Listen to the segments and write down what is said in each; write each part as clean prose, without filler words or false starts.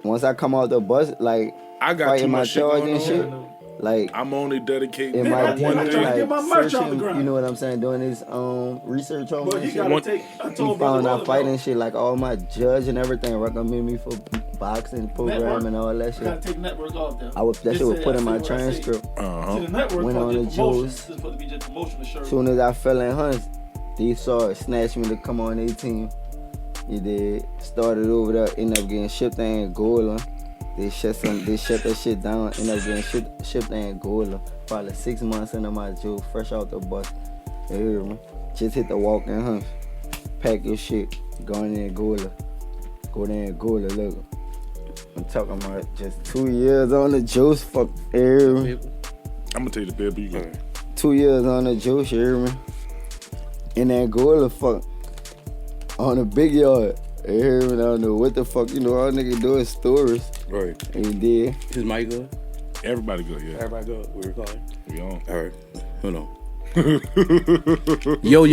once I come out the bus, like I got fighting too my much shit charge going and on. shit. Like I'm only dedicating in my one demon, day. get my like merch off the searching, ground. you know what I'm saying, doing this research on But my he shit. gotta take. I He told found brother out Roosevelt, fighting shit, like all my judge and everything recommend me for boxing program network, and all that I gotta shit. take network off there. That shit was put in my transcript. See, the network Went on the promotion. juice. This is supposed to be just promotional shirt. Soon as I fell in hunts, they saw it, snatched me to come on their team. You did. Started over there, ended up getting shipped to Angola. They shut that shit down, ended up getting shipped to Angola. Probably 6 months into my jail, fresh out the bus. You hear me? Just hit the walking hunts. Pack your shit, go in Angola. Go to Angola, look. I'm talking about just 2 years on the juice, fuck, you hear me? I'm gonna take the baby. You go. 2 years on the juice, you hear me? In Angola, fuck. On the big yard. You hear me? I don't know what the fuck, you know, all niggas doing stories. Right. And he did. His mic good? Everybody good, yeah. Everybody good? We recording? We on. All right. Hold on. Yo.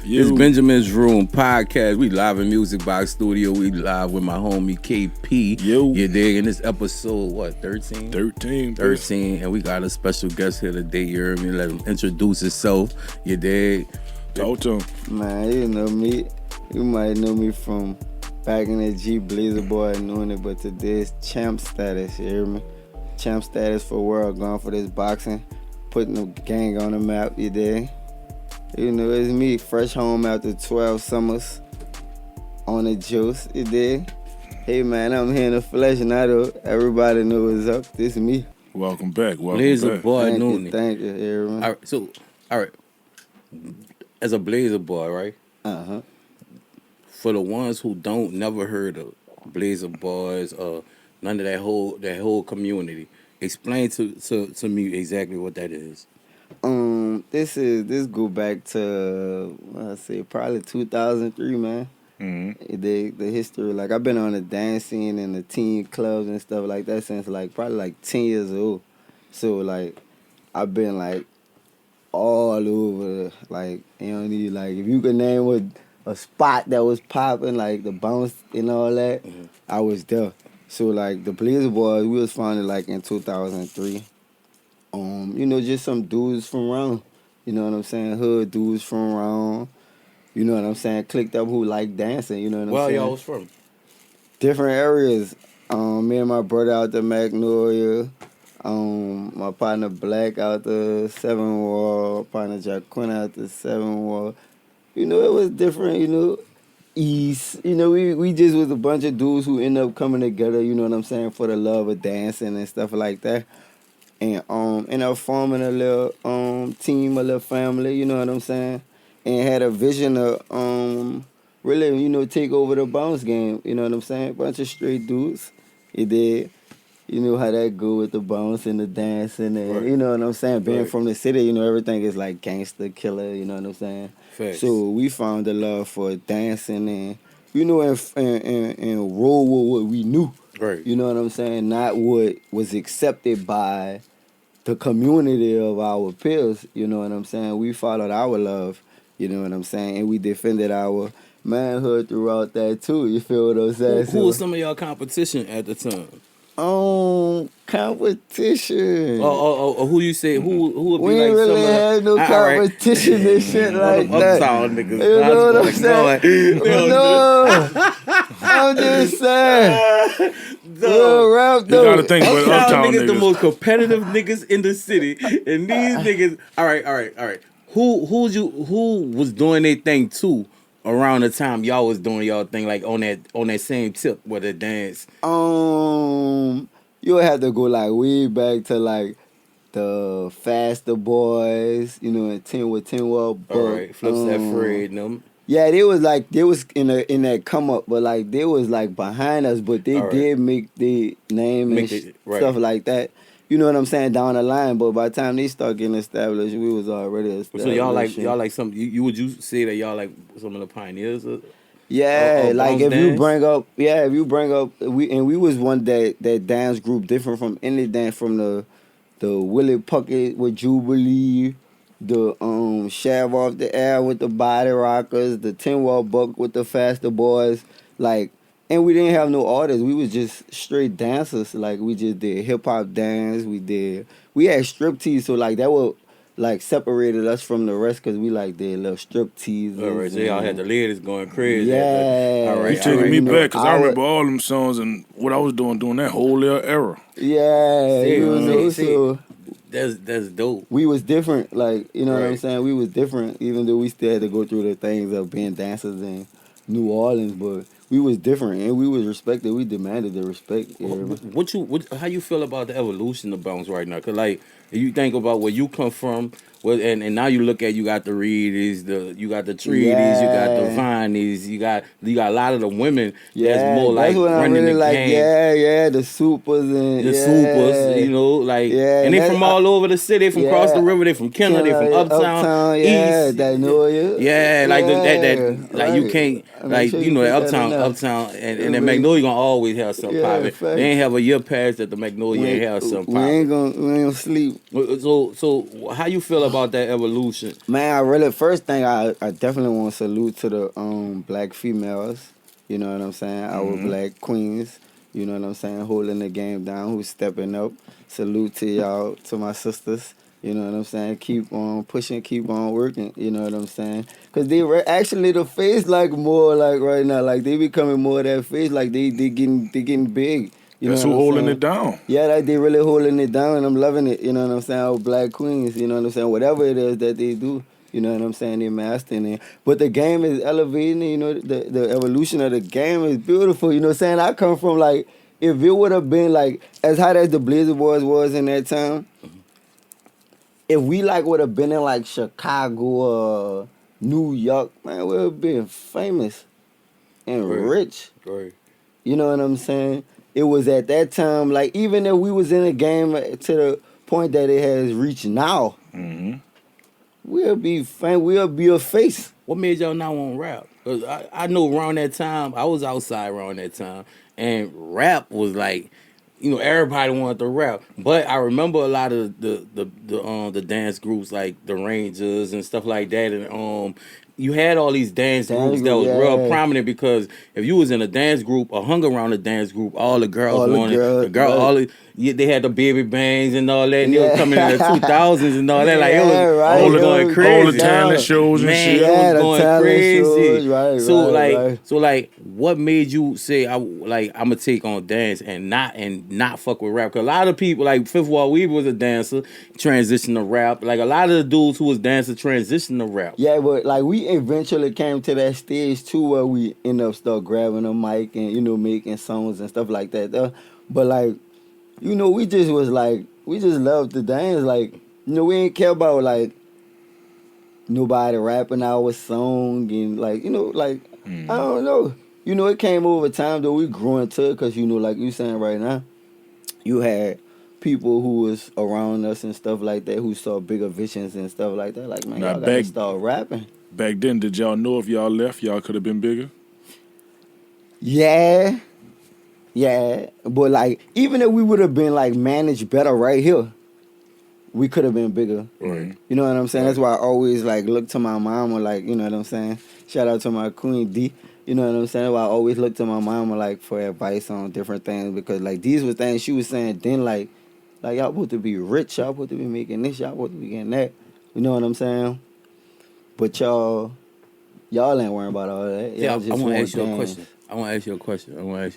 It's Benjamin's Room podcast. We live in Music Box Studio. We live with my homie KP. Yo. You dig? In this episode, what, 13? 13. And we got a special guest here today. You heard me? Let him introduce himself. You dig? Talk to him. Man, you know me. You might know me from back in the G Blazer boy knowing it, but today it's champ status, you hear me? Champ status for world, going for this boxing, putting the gang on the map, you dig? You know, it's me, fresh home after 12 summers on the juice, you dig? Hey man, I'm here in the flesh now though. Everybody knows what's up. This me. Welcome back. Blazer boy, Thank you, you hear me? All right. As a Blazer boy, right? Uh-huh. For the ones who never heard of Blazer Boys or none of that whole community, explain to me exactly what that is. This go back to I say probably 2003, man. Mm-hmm. The history, like I've been on the dance scene and the teen clubs and stuff like that since like probably like 10 years old. So like I've been like all over, like you know, like if you could name what a spot that was popping, like the bounce and all that, I was there. So like the Blazer Boys, we was founded like in 2003. You know, just some dudes from around. You know what I'm saying? Hood dudes from around. You know what I'm saying? Clicked up who like dancing. You know what I'm saying? Where y'all was from? Different areas. Me and my brother out the Magnolia. My partner Black out the 7 Wall. Partner Jack Quinn out the 7 Wall. You know, it was different, you know, East. You know, we just was a bunch of dudes who end up coming together, you know what I'm saying, for the love of dancing and stuff like that. And end up forming a little team, a little family, you know what I'm saying? And had a vision of really, you know, take over the bounce game, you know what I'm saying? Bunch of straight dudes. It did. You know how that go with the bounce and the dancing and you know what I'm saying? Being from the city, you know, everything is like gangster killer, you know what I'm saying? Facts. So we found the love for dancing and, you know, and roll with what we knew. Right. You know what I'm saying? Not what was accepted by the community of our peers, you know what I'm saying? We followed our love, you know what I'm saying? And we defended our manhood throughout that too, you feel what I'm saying? Who was some of y'all competition at the time? Competition. Or who you say who would be we like ain't really some of had no competition and shit like that. Uptown niggas. You know what I'm saying? No, I'm just saying. Real rap You though. gotta think about uptown niggas, the niggas. most competitive niggas in the city, and these niggas. All right. Who was doing their thing too around the time y'all was doing y'all thing, like on that same tip with the dance? You would have to go like way back to like the Faster Boys, you know, and 10 Wall. All right, Flips that Fred and them. Yeah, they was in that come up, but like they was like behind us, but they did make the name and stuff like that. You know what I'm saying, down the line. But by the time they start getting established, we was already established. So y'all like some. Would you say that y'all like some of the pioneers? Yeah, like if you bring up, we was one that dance group different from any dance, from the Willie Puckett with Jubilee, the Shav Off the Air with the Body Rockers, the 10 Wall Buck with the Faster Boys. Like And we didn't have no artists. We was just straight dancers. Like we just did hip hop dance. We had striptease. So like that would like separated us from the rest because we like did little striptease. All right, so y'all had the ladies going crazy. Yeah. All right, You taking me you know, back because I our- remember all them songs and what I was doing during that whole little era. Yeah, See, you know, see. so That's dope. we was different. Like you know what I'm Right. saying. We was different, even though we still had to go through the things of being dancers in New Orleans, but we was different and we was respected. We demanded the respect. You know what I mean? How you feel about the evolution of bounce right now? Cause like if you think about where you come from, and now you look at you got the Reedies, you got the Treaties, you got the Yeah. Vinies, you got a lot of the women Yeah, that's more like that's what I'm running really the like. game. Yeah, the supers and The yeah. supers, you know, like, Yeah, and they and from that- all over the city, from across the yeah. river, they from Kenner, they from Uptown, yeah, East, that know you. yeah, like that, Yeah, like you right. can't, Make like sure you know, put that in Uptown, there. and Yeah, that man. Magnolia gonna always have some Yeah, popping. facts. They ain't have a year past that the Magnolia ain't have some We ain't popping. gonna sleep. So how you feel about that evolution? Man, I really first thing I definitely want to salute to the black females. You know what I'm saying? Our black queens. You know what I'm saying? Holding the game down, who's stepping up. Salute to y'all, to my sisters. You know what I'm saying? Keep on pushing, keep on working. You know what I'm saying? Cause they actually the face like more like right now, like they becoming more of that face, like they getting big. You That's know who what I'm holding saying? it down. Yeah, like they really holding it down, and I'm loving it. You know what I'm saying? Our black queens. You know what I'm saying? Whatever it is that they do. You know what I'm saying? They're mastering it. But the game is elevating. You know, the evolution of the game is beautiful. You know what I'm saying? I come from like, if it would have been like as hot as the Blazer Boys was in that time, if we like would have been in like Chicago or New York, man, we would have been famous and Right. rich. Right. You know what I'm saying? It was at that time, like even if we was in a game to the point that it has reached now, we'll be we'll be a face. What made y'all not want rap? 'Cause I know around that time, I was outside around that time, and rap was like, you know, everybody wanted to rap. But I remember a lot of the dance groups like the Rangers and stuff like that, and you had all these dance groups that was real yeah. prominent because if you was in a dance group or hung around a dance group, all the girls All the wanted girls, the girl, right. all the, yeah, they had the baby bangs and all that, and they Yeah. was coming in the 2000s and all that. Like it was, Yeah, right. it was It going was crazy. All the talent shows and Man, shit. it Yeah, was the going talent crazy. shows, right, so right. so what made you say I'm gonna take on dance and not fuck with rap? Cause a lot of people like Fifth Wall Weaver was a dancer, transitioned to rap. Like a lot of the dudes who was dancers transitioned to rap. Yeah, but like we eventually came to that stage too where we end up start grabbing a mic and you know making songs and stuff like that. But like, you know, we just was like we just loved to dance. Like, you know, we ain't care about like nobody rapping our song and like you know like I don't know. You know, it came over time though. We grew into it because you know, like you saying right now, you had people who was around us and stuff like that who saw bigger visions and stuff like that. Like, man, Now, y'all gotta back- start rapping. Back then, did y'all know if y'all left, y'all could have been bigger? Yeah. Yeah. But like even if we would have been like managed better right here, we could have been bigger. Right. You know what I'm saying? That's why I always like look to my mama, like, you know what I'm saying? Shout out to my queen D. You know what I'm saying? Why I always look to my mama like for advice on different things because like these were things she was saying then like y'all supposed to be rich, y'all supposed to be making this, y'all supposed to be getting that. You know what I'm saying? But y'all ain't worrying about all that. Yeah, Y'all I just want to want ask you a dance. question. I want to ask you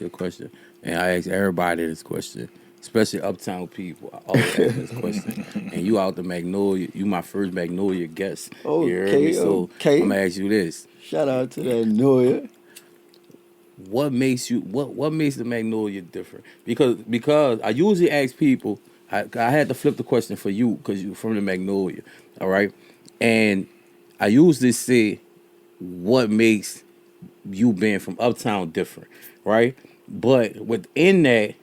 a question. And I ask everybody this question, especially uptown people. I always ask this question. And you out the Magnolia, you my first Magnolia guest. You heard me? So Okay. I'm gonna ask you this. Shout out to that Noya. What makes the Magnolia different? Because I usually ask people. I had to flip the question for you because you from the Magnolia, all right? And I usually say, what makes you being from uptown different, right? But within that,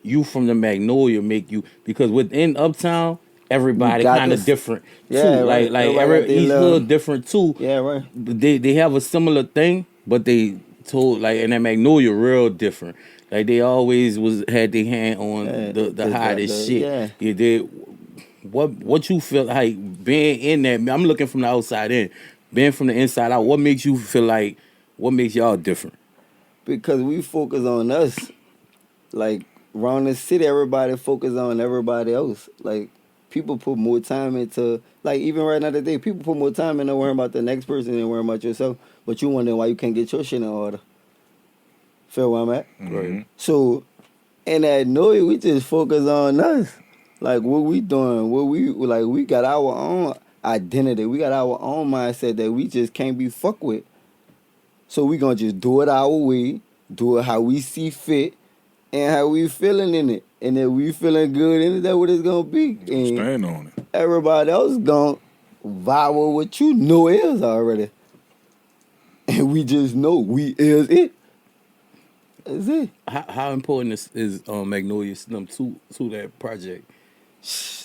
you from the Magnolia make you because within uptown, everybody got kind of this. different too. Yeah, right. Like Everybody got their each little- hood different too. Yeah, right. But they have a similar thing, but they told like in that Magnolia real different. Like they always had their hand on Yeah, the hottest shit. yeah. You did what you feel like being in that. I'm looking from the outside in, being from the inside out. What makes you feel like? What makes y'all different? because we focus on us. Like around the city, everybody focus on everybody else. Like people put more time into, like even right now today, people put more time into worrying about the next person than worrying about yourself. But you wonder why you can't get your shit in order. Feel where I'm at? Right. So in that noise, we just focus on us. Like what we doing, we got our own identity. We got our own mindset that we just can't be fucked with. So we gonna just do it our way, do it how we see fit, and how we feeling in it. And if we feeling good in it, that's what it's gonna be. And Stand on it. everybody else gonna vibe with what you know is already. And we just know we is it. That's it. How important is Magnolia Slim to that project?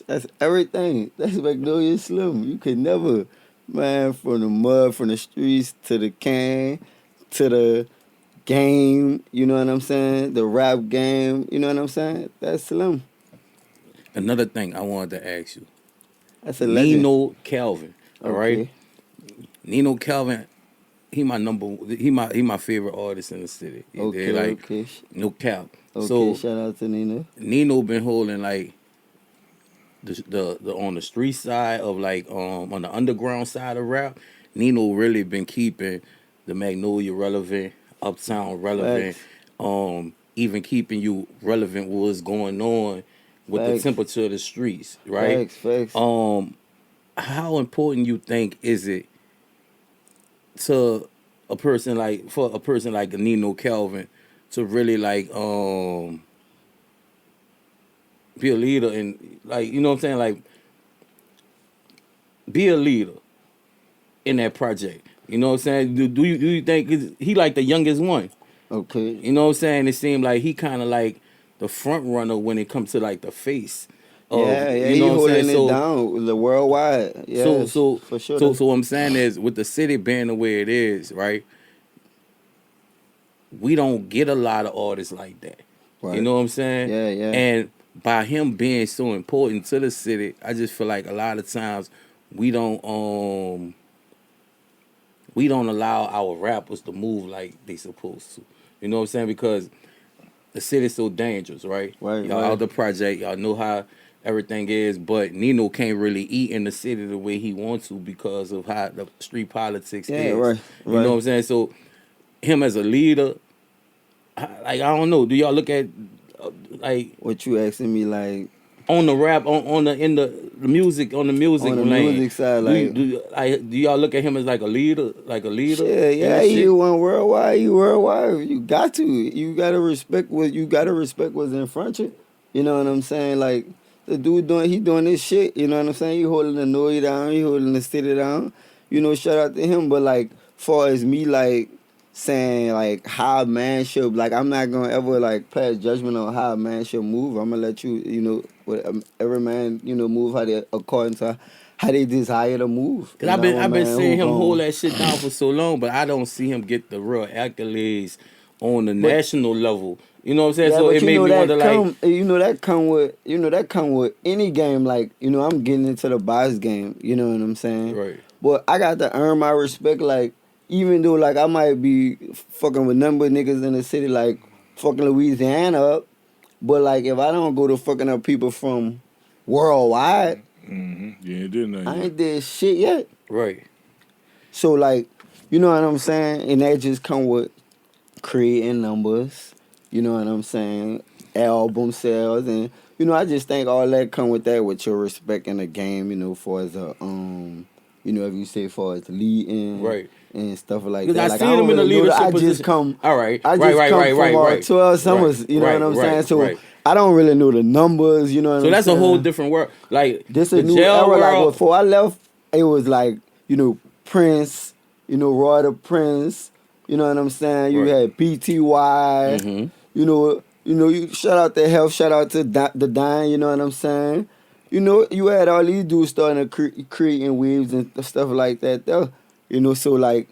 That's everything. That's Magnolia Slim. You could never, man, from the mud, from the streets to the can, to the game, you know what I'm saying? The rap game, you know what I'm saying? That's Slim. Another thing I wanted to ask you. That's a legend. Nino Calvin, all right? Okay. Nino Calvin, he my favorite artist in the city. Okay, like, okay. no cap. Okay, So shout out to Nino. Nino been holding like the on the street side of like on the underground side of rap. Nino really been keeping the Magnolia relevant, Uptown relevant, even keeping you relevant with what's going on with Facts. the temperature of the streets, right? Facts. How important you think is it to a person like Nino Calvin to really like be a leader and like, you know what I'm saying, like be a leader in that project? You know what I'm saying? Do you think he like the youngest one? Okay. You know what I'm saying? It seemed like he kind of like the front runner when it comes to like the face. Yeah, You he know what I'm holding saying? it down the worldwide. Yeah, So for sure. So what I'm saying is, with the city being the way it is, right? We don't get a lot of artists like that. Right. You know what I'm saying? Yeah. And by him being so important to the city, I just feel like a lot of times we don't allow our rappers to move like they supposed to. You know what I'm saying? Because the city's so dangerous, right? Right. Y'all out the project, y'all know how everything is, but Nino can't really eat in the city the way he wants to because of how the street politics is. Right. You know what I'm saying? So him as a leader, I don't know. Do y'all look at like What you asking me, like on the rap on the in the music on the music on the lane? music side, like Do y'all look at him as like a leader? yeah, you went worldwide. You got to. You gotta respect what's in front of you. You know what I'm saying? Like the dude doing this shit. You know what I'm saying? He holding the noise down. He holding the city down. You know, shout out to him. But like, far as me, like saying like how a man should, like I'm not gonna ever like pass judgment on how a man should move. I'm gonna let you every man move according to how they desire to move. Cause I've been seeing him hold that shit down for so long, but I don't see him get the real accolades on the national level. You know what I'm saying? Yeah, so but it made me wonder, like, that come with any game. Like, I'm getting into the box game. You know what I'm saying? right? But I got to earn my respect. Like, even though like I might be fucking with number of niggas in the city, like fucking Louisiana up, but like if I don't go to fucking up people from worldwide, You ain't did nothing. I ain't did shit yet. Right. So like, you know what I'm saying? And that just come with creating numbers. You know what I'm saying? Album sales, and I just think all that come with that, with your respect in the game. For as a if you say for as leading, Right. and stuff like Because that. I Like, seen don't him in a really know that. leadership I just position. come. All right. I just come from 12 summers. Right. You know what I'm saying? Right. So Right. I don't really know the numbers. You know what I'm So saying? that's a whole different world. Like This the a new jail era. world. Like before I left, it was like Prince. Roy the Prince. You know what I'm saying? You Right. had BTY. Mhm. You shout out to Health. Shout out to the Dine. You know what I'm saying? You had all these dudes starting to creating waves and stuff like that. Though. So like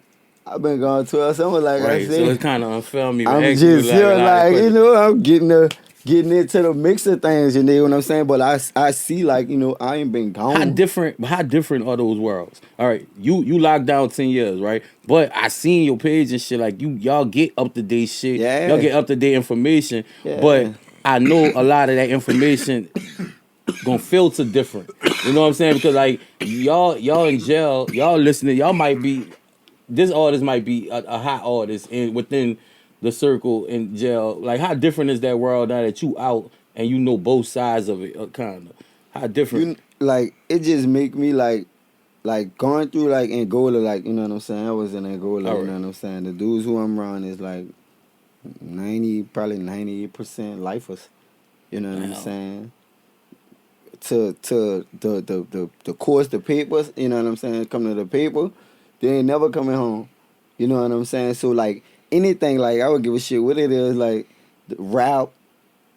I've been going 12 summers. Like I Right. said, So it's kind of unfair me. I'm asking just you, here, like I'm getting getting into the mix of things, you know what I'm saying? But I see like, you know, I ain't been gone. How different are those worlds? All right, you locked down 10 years, right? But I seen your page and shit. Like y'all get up to date shit. Yeah. Y'all get up to date information. Yeah. But I know a lot of that information gonna filter different. You know what I'm saying? Because like y'all in jail, y'all listening, y'all might be this artist might be a hot artist within the circle in jail. Like how different is that world now that you out and you know both sides of it, kind of? How different? You like it just make me like going through like Angola, like, you know what I'm saying? I was in Angola, All you know right. what I'm saying? The dudes who I'm around is like 98% lifers. You know what I'm Wow. saying? To the course, the papers, you know what I'm saying, come to the paper, they ain't never coming home. You know what I'm saying? So like anything, like I would give a shit what it is, like the rap,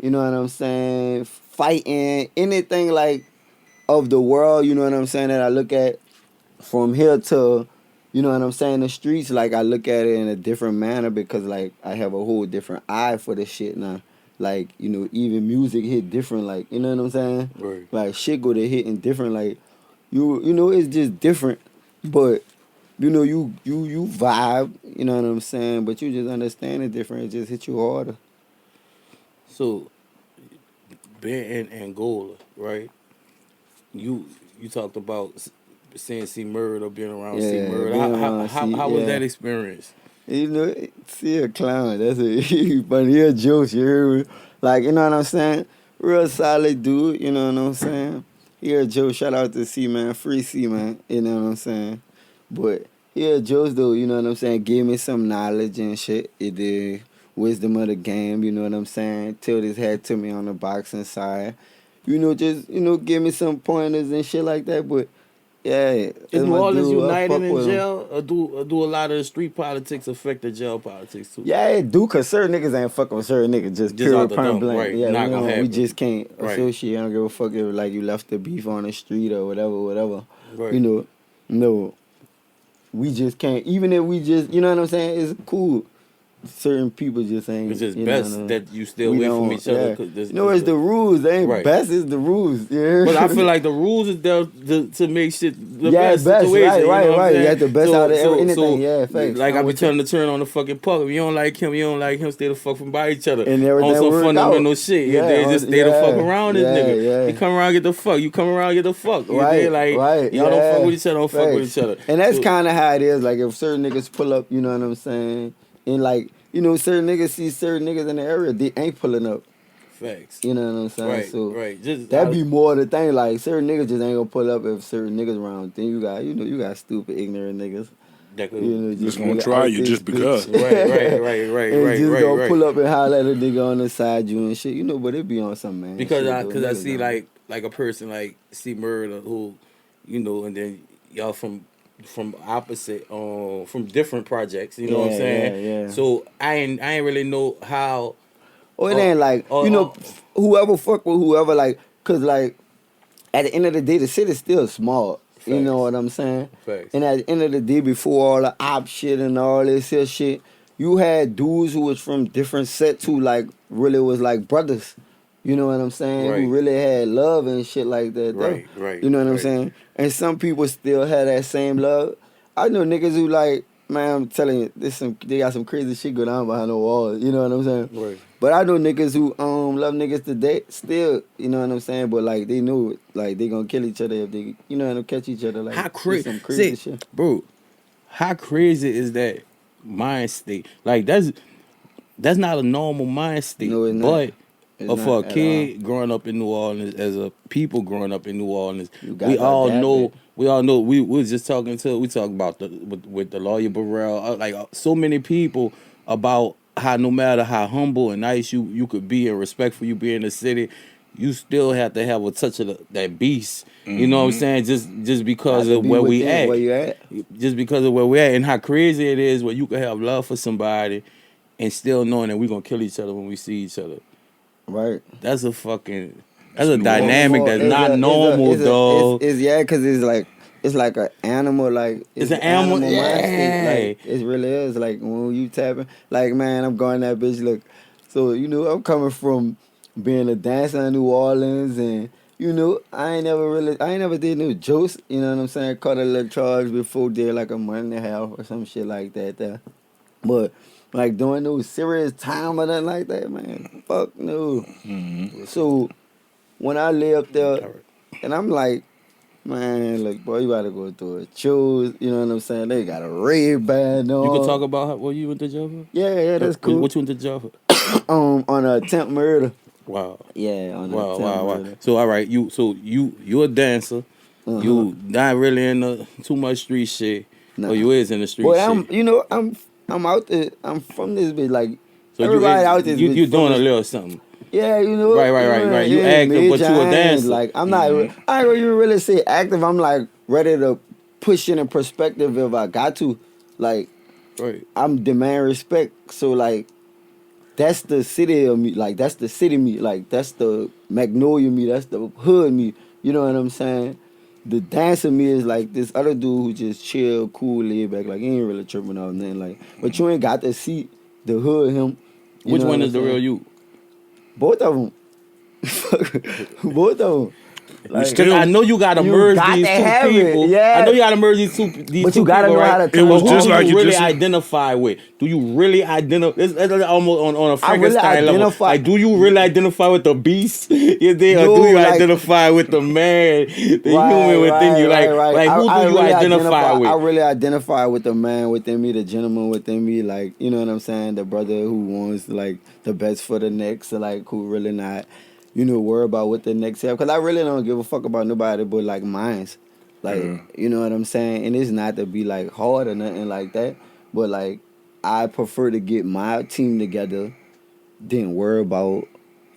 you know what I'm saying, fighting, anything like of the world, you know what I'm saying, that I look at from here to, you know what I'm saying, the streets, like I look at it in a different manner because like I have a whole different eye for the shit now. Like, you know, even music hit different, like, you know what I'm saying? Right. Like shit go to hitting different, like you know, it's just different. But you know, you vibe, you know what I'm saying? But you just understand it different, it just hit you harder. So, being in Angola, right? You talked about seeing C Murder or being around C Yeah, Murder. being around How was that experience? You know, see a clown. That's a but he a joke. You hear me? Like, you know what I'm saying? Real solid dude. You know what I'm saying? He a joke. Shout out to C man, free C man. You know what I'm saying? But he a joke though. You know what I'm saying? Gave me some knowledge and shit. It did wisdom of the game. You know what I'm saying? Tilt his head to me on the boxing side. You know, just give me some pointers and shit like that. But yeah, Is that's New my Orleans dude. I united fuck in with him. jail, or do a lot of the street politics affect the jail politics too? Yeah, it do, cause certain niggas ain't fucking with certain niggas, just Just out period, the point dump, blank. right? Yeah, Not gonna we happen. just can't Right. associate. I don't give a fuck if like you left the beef on the street or whatever. Right. You know, no, we just can't. Even if we just, you know what I'm saying, it's cool. Certain people just ain't. It's just You know, best that you stay we away from don't. each other. Yeah. 'Cause You know, it's the rules. They ain't Right. best. It's the rules. Yeah. But I feel like the rules is there to make shit the best best. situation. Right. You know what I'm saying? You got the best out of anything. Yeah, facts. Like I I'm be with telling the turn on the fucking puck. If you don't like him, stay the fuck from by each other. And On everything some work fundamental out. shit. Yeah, They just stay the fuck around this nigga. Yeah. He come around, get the fuck. You come around, get the fuck. You Right, dig? Like right. y'all don't fuck with each other, don't fuck with Facts. each other. And that's So- kind of how it is. Like if certain niggas pull up, you know what I'm saying, and like you know certain niggas see certain niggas in the area, they ain't pulling up. Facts. You know what I'm saying? Right, So right. Just that be more the thing. Like certain niggas just ain't gonna pull up if certain niggas around. Then you got stupid ignorant niggas. that could, You know, Just gonna nigga try out you this just bitch. because. And just gonna right. pull up and holler at a nigga on the side you and shit. You know, but it be on some man. Because shit, I though. because I Niggas see don't. like a person like C Murder who, you know, and then y'all from opposite from different projects, you know what I'm saying? Yeah. So I ain't really know how Or it ain't like whoever fuck with whoever, like, cause like at the end of the day the shit is still small. You know Facts. what I'm saying? Facts. And at the end of the day, before all the op shit and all this here shit, you had dudes who was from different sets who like really was like brothers. You know what I'm saying? Right. Who really had love and shit like that. though. Right. You know what I'm right. saying? And some people still have that same love. I know niggas who like, man, I'm telling you, they got some crazy shit going on behind the walls. You know what I'm saying? Right. But I know niggas who love niggas today still, you know what I'm saying? But like they know it, like they gonna kill each other if they, you know, and catch each other. Like How it's crazy, some crazy shit. bro? How crazy is that mind state? Like that's not a normal mind state. No, it's not. But It's for a not at kid growing up in New Orleans, as a people growing up in New Orleans, You got we to all adapt know. it. We all know. We was just talking about with the lawyer Burrell, so many people about how no matter how humble and nice you could be and respectful you be in the city, you still have to have a touch of that beast. You know what I'm saying? Just because Got to of be where we within at. where you at. Just because of where we at and how crazy it is where you can have love for somebody and still knowing that we're gonna kill each other when we see each other. Right. That's a New dynamic Orleans. that's not normal, dog. It's cause it's like an animal, like It's an animal, mind state. Like yeah. it really is. Like when you tapping, like man, I'm going that bitch. Look, so you know I'm coming from being a dancer in New Orleans, and I ain't never did no jokes. You know what I'm saying? Caught a little charge before, did like a month and a half or some shit like that. There, but like doing no serious time or nothing like that, man. Fuck no. So when I lay up there, and I'm like, man, look, boy, you gotta go through a choose. You know what I'm saying? They got a red band on. You can talk about what you went to jail for? Yeah, that's cool. What you went to jail for? On a attempt murder. Wow. Yeah, on a Wow, attempt wow, wow. murder. So all right, you a dancer. You not really in too much street shit. Nah. Or you is in the street Boy, shit. I'm out there. I'm from this bitch. Like So everybody out this bitch. you doing from a little something. Yeah, Right. You active, but you a dancer. Like I'm not. I don't even really say active. I'm like ready to push in a perspective if I got to. Like Right. I'm demand respect. So like that's the city of me. Like that's the city me. Like that's the Magnolia me. That's the hood me. You know what I'm saying? The dancer me is like this other dude who just chill, cool, laid back. Like he ain't really tripping off nothing. Like, but you ain't got to see the hood him. Which one is the real you? Both of them. Both of them. Like, still- I know you gotta You merge got these to two have it, people. yeah. I know you gotta merge these two But you gotta people, know how right? to It was tell just who like you you really just said. identify with. Do you really identify? It's almost on a I really Frankenstein level. identify- Like, do you really identify with the beast? You think, or No, do you like- identify with the man, the human within you? Like, right. who do you really identify with? I really identify with the man within me, the gentleman within me. Like, you know what I'm saying? The brother who wants like the best for the next, like who really not, worry about what the next have. Cause I really don't give a fuck about nobody but like mines. Like, you know what I'm saying? And it's not to be like hard or nothing like that. But like, I prefer to get my team together than worry about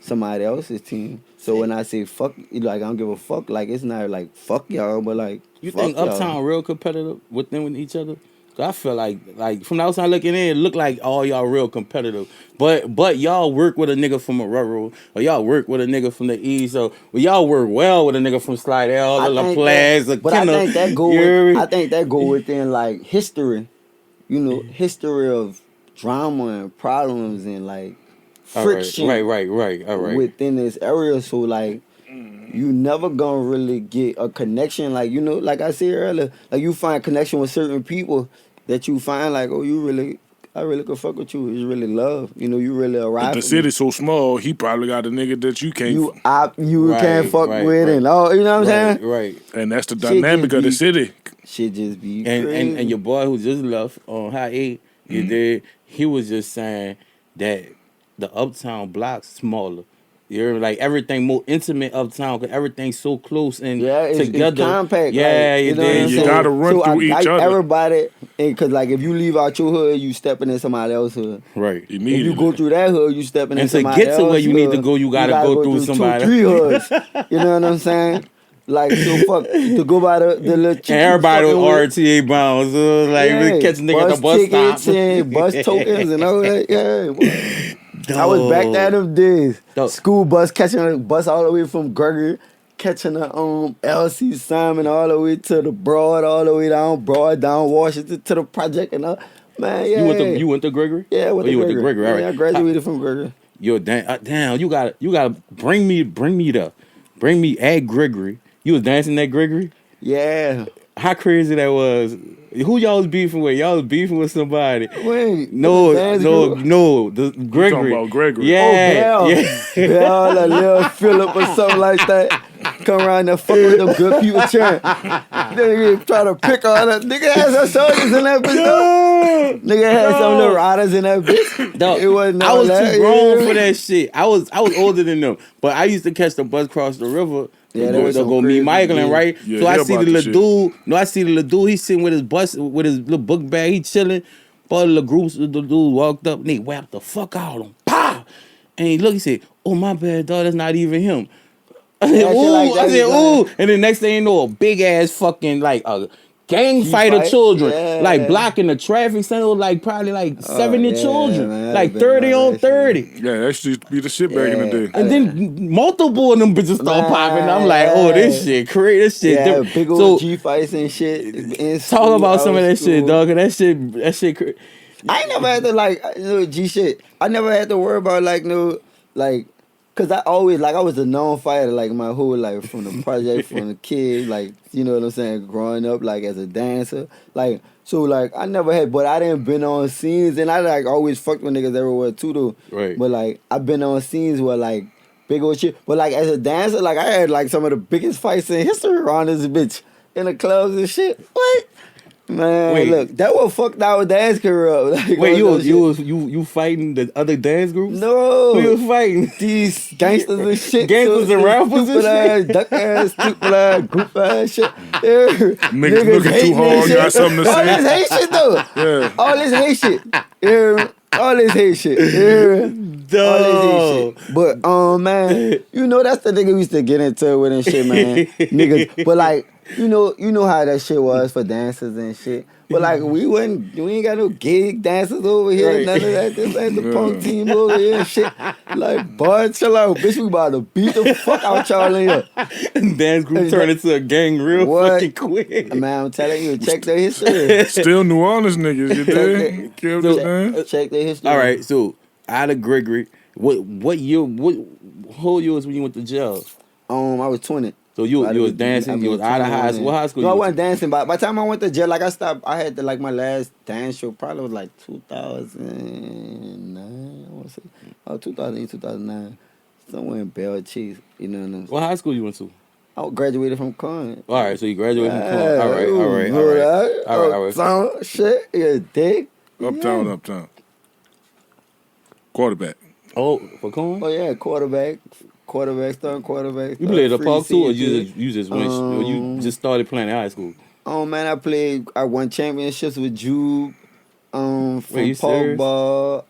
somebody else's team. So when I say fuck, like I don't give a fuck, like it's not like fuck y'all, but like You fuck think y'all. Uptown real competitive with each other? 'Cause I feel like from the outside looking in, it look like all y'all real competitive. But y'all work with a nigga from a rural, or y'all work with a nigga from the east, or y'all work well with a nigga from Slidell, I La think Place, that- but I think that go. I think that go within like history, history of drama and problems and like friction. Right. All right. Within this area. So like you never gonna really get a connection. Like like I said earlier, like you find connection with certain people that you find like, oh, I really could fuck with you. It's really love. You really arrive. But the city's so small, he probably got a nigga that you can't. You Right, can't fuck right, with right. and all. You know what I'm saying? Right. and that's the Shit dynamic just of the be- city. Shit just be crazy. And your boy who just left on High 8, he was just saying that the Uptown block's smaller. You're like everything more intimate uptown because everything's so close and It's together. compact. Yeah, like, you know what I'm did. You saying? gotta run through each other. Everybody, because like if you leave out your hood, you stepping in somebody else's hood. Right. Immediately. If you go through that hood, you stepping in And to somebody get to else's where you need to hood. go, you gotta go through somebody. 2, 3 hoods. You know what I'm saying? Like so, fuck to go by the little. And everybody was RTA bound, so like we catch nigga at the bus tickets stop. and bus tokens and all that. Yeah, boy. I was back there them days. Dog. School bus catching a bus all the way from Gregory, catching a LC Simon all the way to the Broad, all the way down Washington to the project and all. Man, yeah. You went to Gregory? Yeah, I went to you Gregory. went to Gregory. All right. Yeah, I graduated from Gregory. Yo, damn, you gotta bring me at Gregory. You was dancing at Gregory? Yeah. How crazy that was. Who y'all was beefing with? Y'all was beefing with somebody. Wait. No, dance group? the Gregory. about Gregory. Yeah, Oh, Bell. yeah. Bell or Lil Phillip or something like that. Come around there fucking with them good people cheering. Nigga try to pick on that. Nigga had some soldiers in that bitch. though. Nigga had some little riders in that bitch. Dog, It wasn't I all was that, too grown yeah. for that shit. I was older than them, but I used to catch the bus across the river. Yeah, to that go, was to some go meet crazy Michael and shit. right. Yeah, so I hear see the about the little dude. No, I see the little dude. He's sitting with his bus with his little book bag. He chilling. But the groups, the dude walked up and they whapped the fuck out of him. Pow! And he looked. He said, "Oh my bad, dog. That's not even him." I said, Yeah, shit "Ooh!" like that I said, is "Ooh!" like- And the next thing you know, a big ass fucking like a gang fighter fight? children, Yeah. like blocking the traffic center, like probably like 70 yeah, children, man, like I've been 30 on on that 30. Yeah, that used to be the shit back in the day. And then multiple of them bitches start Man, popping. I'm like, oh, this shit crazy. This shit Yeah, different. big old So G fights and shit. In talk school, about some of out that of shit, school. dog. That shit crazy. I ain't never had to like G shit. I never had to worry about like no like Cause I always like I was a known fighter like my whole life from the project from the kid like you know what I'm saying growing up like as a dancer like so like I never had but I didn't been on scenes and I like always fucked with niggas everywhere too though Right. but like I've been on scenes where like big old shit but like as a dancer like I had like some of the biggest fights in history around this bitch in the clubs and shit what. Man, Wait. look, that what fucked our dance career up. Like, Wait, all that shit. you fighting the other dance groups? No. Who you was fighting? These gangsters and shit. Gangsters and rappers and stupid ass, shit? duck ass, stupid ass, goof ass shit. Yeah. Niggas looking hating too hard, this got shit. something to All say. this hate shit though. Yeah. All this hate shit. Yeah. All this hate shit. Yeah. All this hate shit. But man, you know that's the nigga we used to get into it with and shit, man. Niggas. But like, you know how that shit was for dancers and shit. But like we ain't got no gig dancers over here, Right. none of that. This ain't the punk team over here and shit. Like, boy, chill out, bitch. We about to beat the fuck out y'all in here. Dance group turned into a gang real What? fucking quick. Man, I'm telling you, check their history. Still New Orleans niggas, you dig? Killed this man. Check their history. All right, so out of Gregory, what year? What whole year was when you went to jail? I was 20. So you was dancing. You was out of high school. What high school? No, I you wasn't dancing. But by the time I went to jail, like I stopped. I had like my last dance show probably was like 2009. I want to say, 2008, 2009, somewhere in Bell Cheese. You know what I'm saying? What high school you went to? I graduated from Con. All right, so you graduated from Columbia. All right. Some shit, you dig? Uptown. Quarterback. Oh, for Columbia? Oh yeah, quarterback, starting quarterback. You played a free park too, or season. you just went? Or you just started playing in high school? Oh man, I won championships with Jude, from Wait, you Park serious? Ball.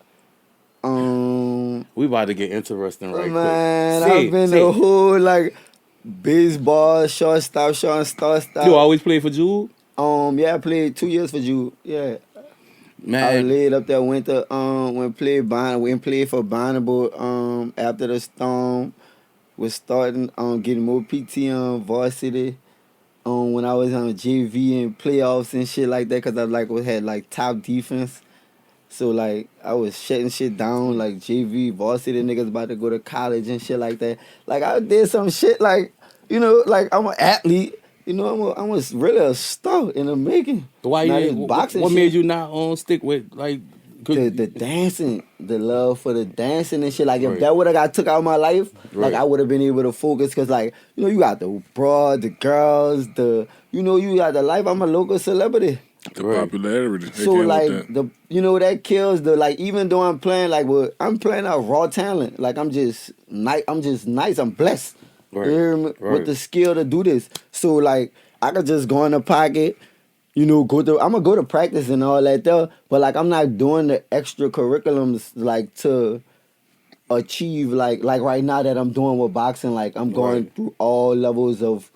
We about to get interesting right Man, quick. I've been the whole like baseball, shortstop, stop. You always play for Jude? Yeah, I played 2 years for Jude. Yeah. I Man, laid up there, went to played for Bonneville after the storm. Was starting getting more PT on varsity. When I was on JV and playoffs and shit like that, cause I had like top defense. So like I was shutting shit down like JV varsity niggas about to go to college and shit like that. Like I did some shit like like I'm an athlete. I'm really a star in the making. why Not you? in boxing What shit. made you not stick with like? The dancing, the love for the dancing and shit. Like if Right. that would have got took out of my life, Right. like I would have been able to focus. Cause like you got the broad, the girls, you got the life. I'm a local celebrity. The Right. popularity. They So came like with that. that kills the like even though I'm playing I'm playing out raw talent. Like I'm just nice. I'm blessed. Right. You hear me? Right. With the skill to do this. So like I could just go in the pocket. I'm gonna go to practice and all that there, but like I'm not doing the extra curriculums like to achieve like right now that I'm doing with boxing. Like I'm going Right. through all levels of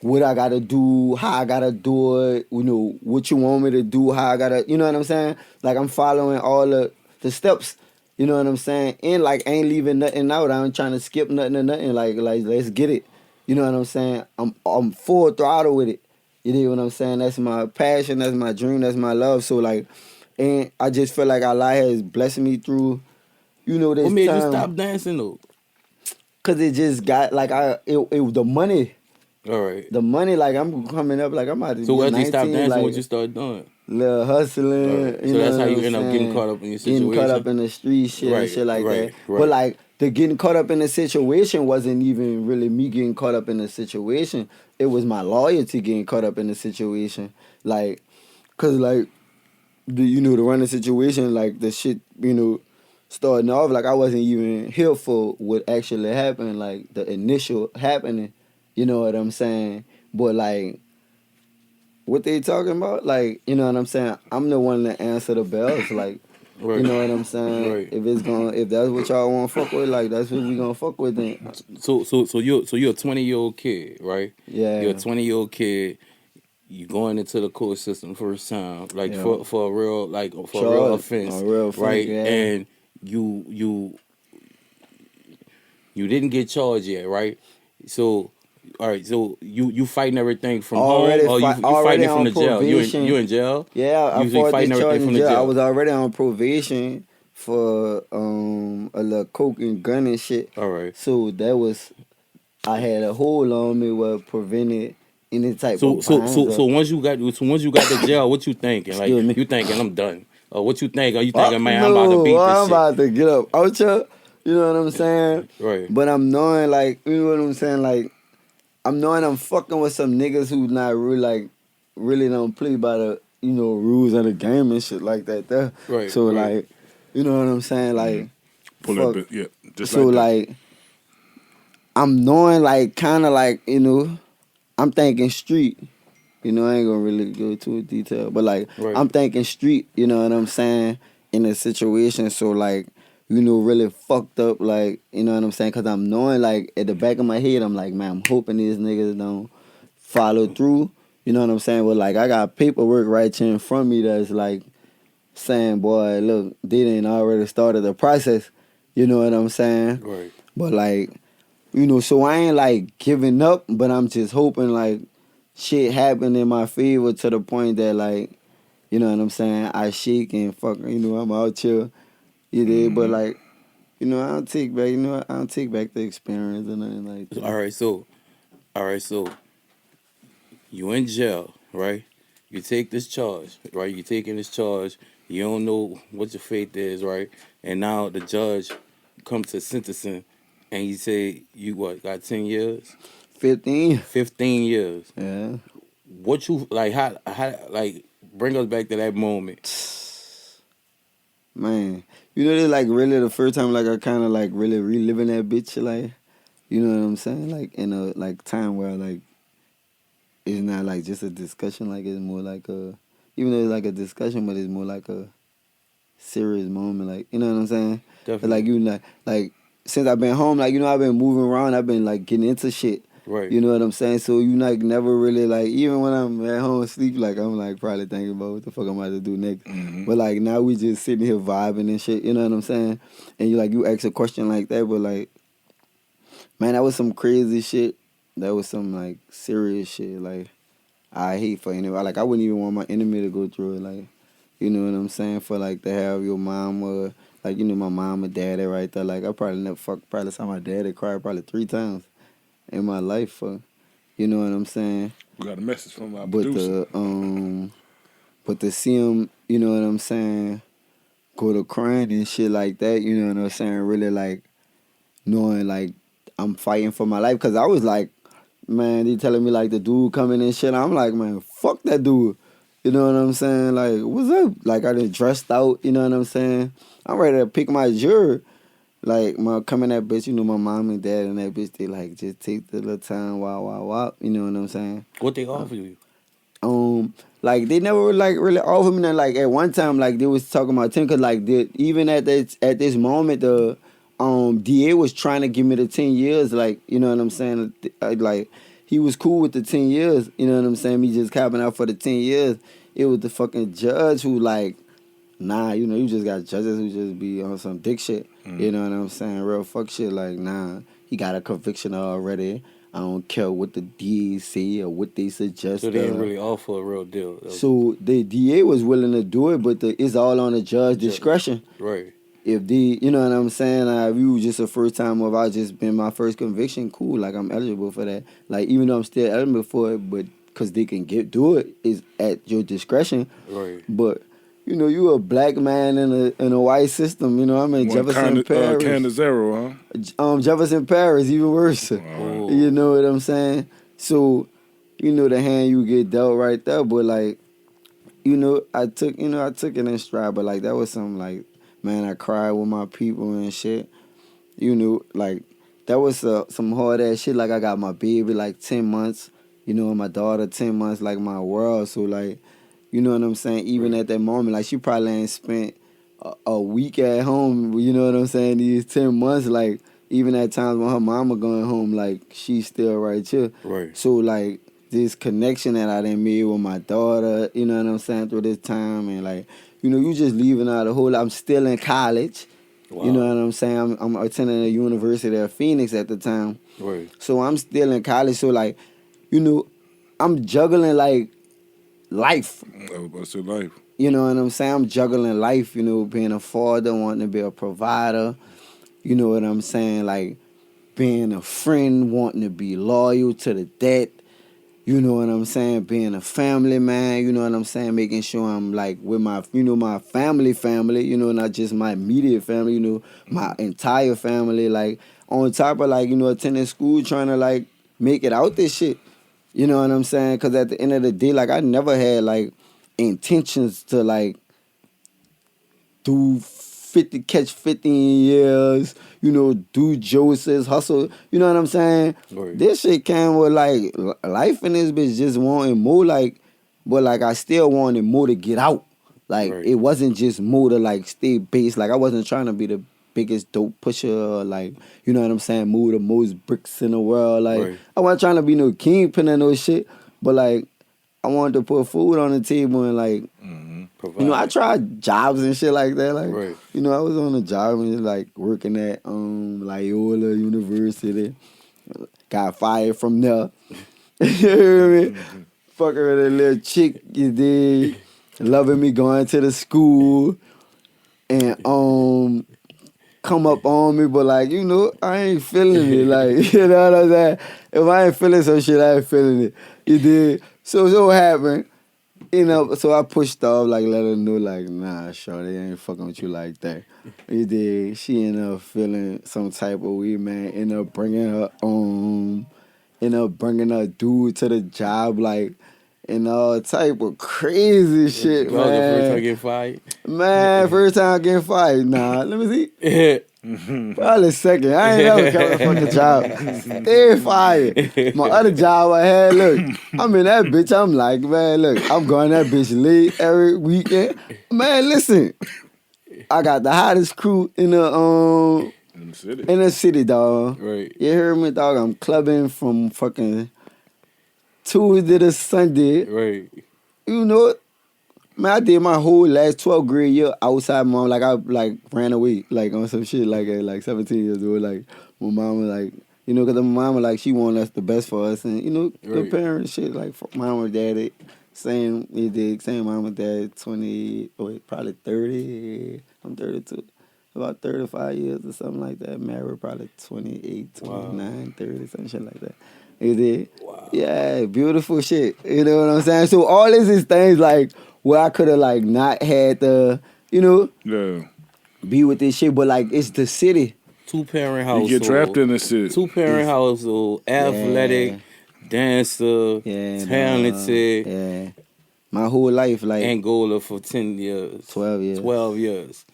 what I gotta do, how I gotta do it, what you want me to do, how I gotta, you know what I'm saying? Like I'm following all the steps, you know what I'm saying? And like ain't leaving nothing out. I ain't trying to skip nothing or nothing. Like let's get it. You know what I'm saying? I'm full throttle with it. You know what I'm saying? That's my passion, that's my dream, that's my love. So like, and I just feel like Allah has blessed me through, this What made time. you stop dancing though? Cause it just got like the money. All right. The money, like I'm coming up, like I'm about to So be after you 19, stopped dancing, like, what you started doing? little hustling. All right. So you know that's how what you I'm end up getting saying? caught up in your Getting caught situation? up in the street shit Right, and shit like right, that. right. But like the getting caught up in the situation wasn't even really me getting caught up in the situation. It was my loyalty getting caught up in the situation. Like, cause like the run the situation, like the shit, starting off, like I wasn't even here for what actually happened, like the initial happening. You know what I'm saying? But like what they talking about, like, you know what I'm saying? I'm the one that answer the bells, like, Right. you know what I'm saying? Right. If that's what y'all want to fuck with, like, that's what we gonna fuck with then. So you're a 20-year-old kid, right? Yeah. You're a 20-year-old kid. You going into the court system first time, like Yeah. for a real a real Sure. offense, A real offense, right? yeah. And you didn't get charged yet, right? So, all right. So you fighting everything from Already home, or you already fighting it from on the jail? probation. You in jail? Yeah, I Usually fought fighting this charge everything in from the jail. I jail. was already on probation for a little coke and gun and shit. All right. So that was I had a hold on me what prevented any type So of so fines so or so once you got to jail, what you thinking? Like Excuse me. you thinking I'm done? Or what you think? Are you thinking, man, I'm about to no, beat this I'm shit? about to get up out here. You know what I'm saying? Right. But I'm knowing like you know what I'm saying, like I'm knowing I'm fucking with some niggas who not really like really don't play by the rules of the game and shit like that there. Right. So right. like you know what I'm saying? Like Pull fuck. that bit, yeah, just So like that. like I'm knowing like kinda like, I'm thinking street. I ain't gonna really go too detail, but like Right. I'm thinking street, you know what I'm saying, in a situation. So like, really fucked up, like, you know what I'm saying? Cause I'm knowing like at the back of my head, I'm like, man, I'm hoping these niggas don't follow through. You know what I'm saying? But like I got paperwork right here in front of me that's like saying, boy, look, they didn't already started the process. You know what I'm saying? Right. But like, so I ain't like giving up, but I'm just hoping like shit happen in my favor to the point that like, you know what I'm saying, I shake and fuck, I'm out here. You did, but like, I don't take back, I don't take back the experience or nothing like that. All right. So you in jail, right? You take this charge, right? You taking this charge. You don't know what your fate is, right? And now the judge comes to sentencing, and he say you got 10 years, 15. 15 years. Yeah. What you like? How like bring us back to that moment? Man. This like really the first time like I kinda like really reliving that bitch, like, you know what I'm saying? Like in a like time where like it's not like just a discussion, like it's more like even though it's like a discussion, but it's more like a serious moment, like, you know what I'm saying? Definitely. Like like since I've been home, like, I've been moving around, I've been like getting into shit. Right. You know what I'm saying? So you like never really like, even when I'm at home asleep, like I'm like probably thinking about what the fuck I'm about to do next. But like now we just sitting here vibing and shit, you know what I'm saying? And you ask a question like that, but like, man, that was some crazy shit. That was some like serious shit. Like I hate for anybody. Like I wouldn't even want my enemy to go through it. Like, you know what I'm saying? For like to have your mama, like, my mama, daddy right there. Like I probably saw my daddy cry probably 3 times in my life. For, you know what I'm saying? We got a message from our But producer. but to see him, you know what I'm saying, go to crying and shit like that. You know what I'm saying? Really like knowing like I'm fighting for my life, cause I was like, man, they telling me like the dude coming and shit. I'm like, man, fuck that dude. You know what I'm saying? Like, what's up? Like, I done dressed out. You know what I'm saying? I'm ready to pick my jury. Like, my coming that bitch, my mom and dad and that bitch, they like just take the little time, wow. You know what I'm saying? What they offer you? Like they never like really offered me nothing. Like at one time, like they was talking about 10, cause like even at this moment, the DA was trying to give me the 10 years. Like, you know what I'm saying? Like he was cool with the 10 years. You know what I'm saying? Me just copping out for the 10 years. It was the fucking judge who like, nah, you just got judges who just be on some dick shit. You know what I'm saying? Real fuck shit. Like, nah, he got a conviction already. I don't care what the DA say or what they suggest. So they didn't really offer a real deal. So the DA was willing to do it, but it's all on the judge discretion. Right. If you know what I'm saying, if you was just a first time, if I just been my first conviction, cool, like I'm eligible for that. Like even though I'm still eligible for it, but because they can do it, is at your discretion. Right. But you a black man in a white system. I'm in Jefferson Parish. Canizero, huh? Jefferson Parish, even worse. Oh. You know what I'm saying? So, the hand you get dealt right there. But like, I took it in stride. But like, that was some like, man, I cried with my people and shit. Like, that was some hard ass shit. Like, I got my baby like 10 months. And my daughter 10 months, like my world. So like, you know what I'm saying? Even at that moment, like she probably ain't spent a week at home. You know what I'm saying? These 10 months, like even at times when her mama going home, like she's still right here. Right. So like this connection that I done made with my daughter, you know what I'm saying, through this time, and like, you just leaving out a whole lot. I'm still in college. Wow. You know what I'm saying? I'm attending the University of Phoenix at the time. Right. So I'm still in college. So like, I'm juggling like life. What's your life? you know what I'm saying? I'm juggling life, you know, being a father, wanting to be a provider. You know what I'm saying? Like being a friend, wanting to be loyal to the debt. You know what I'm saying? Being a family man, you know what I'm saying? Making sure I'm like with my, you know, my family, you know, not just my immediate family, you know, my entire family. Like on top of like, you know, attending school, trying to like make it out this shit. You know what I'm saying? Because at the end of the day, like I never had like intentions to like do 50, catch 15 years, you know, do Joseph's, hustle, you know what I'm saying? Right. This shit came with like life in this bitch just wanting more like, but like I still wanted more to get out. Like Right. it wasn't just more to like stay based. Like I wasn't trying to be the biggest dope pusher or like, you know what I'm saying, move the most bricks in the world. Like Right. I wasn't trying to be no kingpin or no shit, but like I wanted to put food on the table and like, you know, I tried jobs and shit like that. Like, Right. you know, I was on a job and like working at Loyola University. Got fired from there. You hear me? Fucking with a little chick, you did. Loving me going to the school. And come up on me, but like, you know, I ain't feeling it. Like, you know what I'm saying? If I ain't feeling some shit, I ain't feeling it. You did. So what happened? You know, so I pushed off, like, let her know, like, nah, shorty, I ain't fucking with you like that. You did. She ended up feeling some type of way, man. Ended up bringing her dude to the job, like, and all type of crazy shit, That was the first time man. getting fired. Man, first time getting fired. Nah, let me see. Yeah. Probably second. I ain't never kept a fucking job. They fired. My other job I had, look, I'm in that bitch. I'm like, man, look, I'm going that bitch late every weekend. Man, listen, I got the hottest crew in the city, dog. Right. You hear me, dog? I'm clubbing from fucking Tuesday to Sunday. Right. You know, man, I did my whole last 12th grade year outside mom. Like, I, like, ran away, like, on some shit, like, at, like, 17 years old. Like, my mom was, like, you know, because my mama, like, she wanted us the best for us. And, you know, good Right. parents, shit, like, mom and daddy, same mom and dad, 20, probably 30. I'm 32. About 35 years or something like that. Married probably 28, 29, 30, some shit like that. You did? Wow. Yeah, beautiful shit. You know what I'm saying? So all this is things like where I could have like not had the, you know, be with this shit, but like it's the city. 2-parent You household. get trapped in this shit. 2-parent household. Athletic, dancer, talented. Yeah. My whole life, like Angola for 10 years. 12 years. 12 years.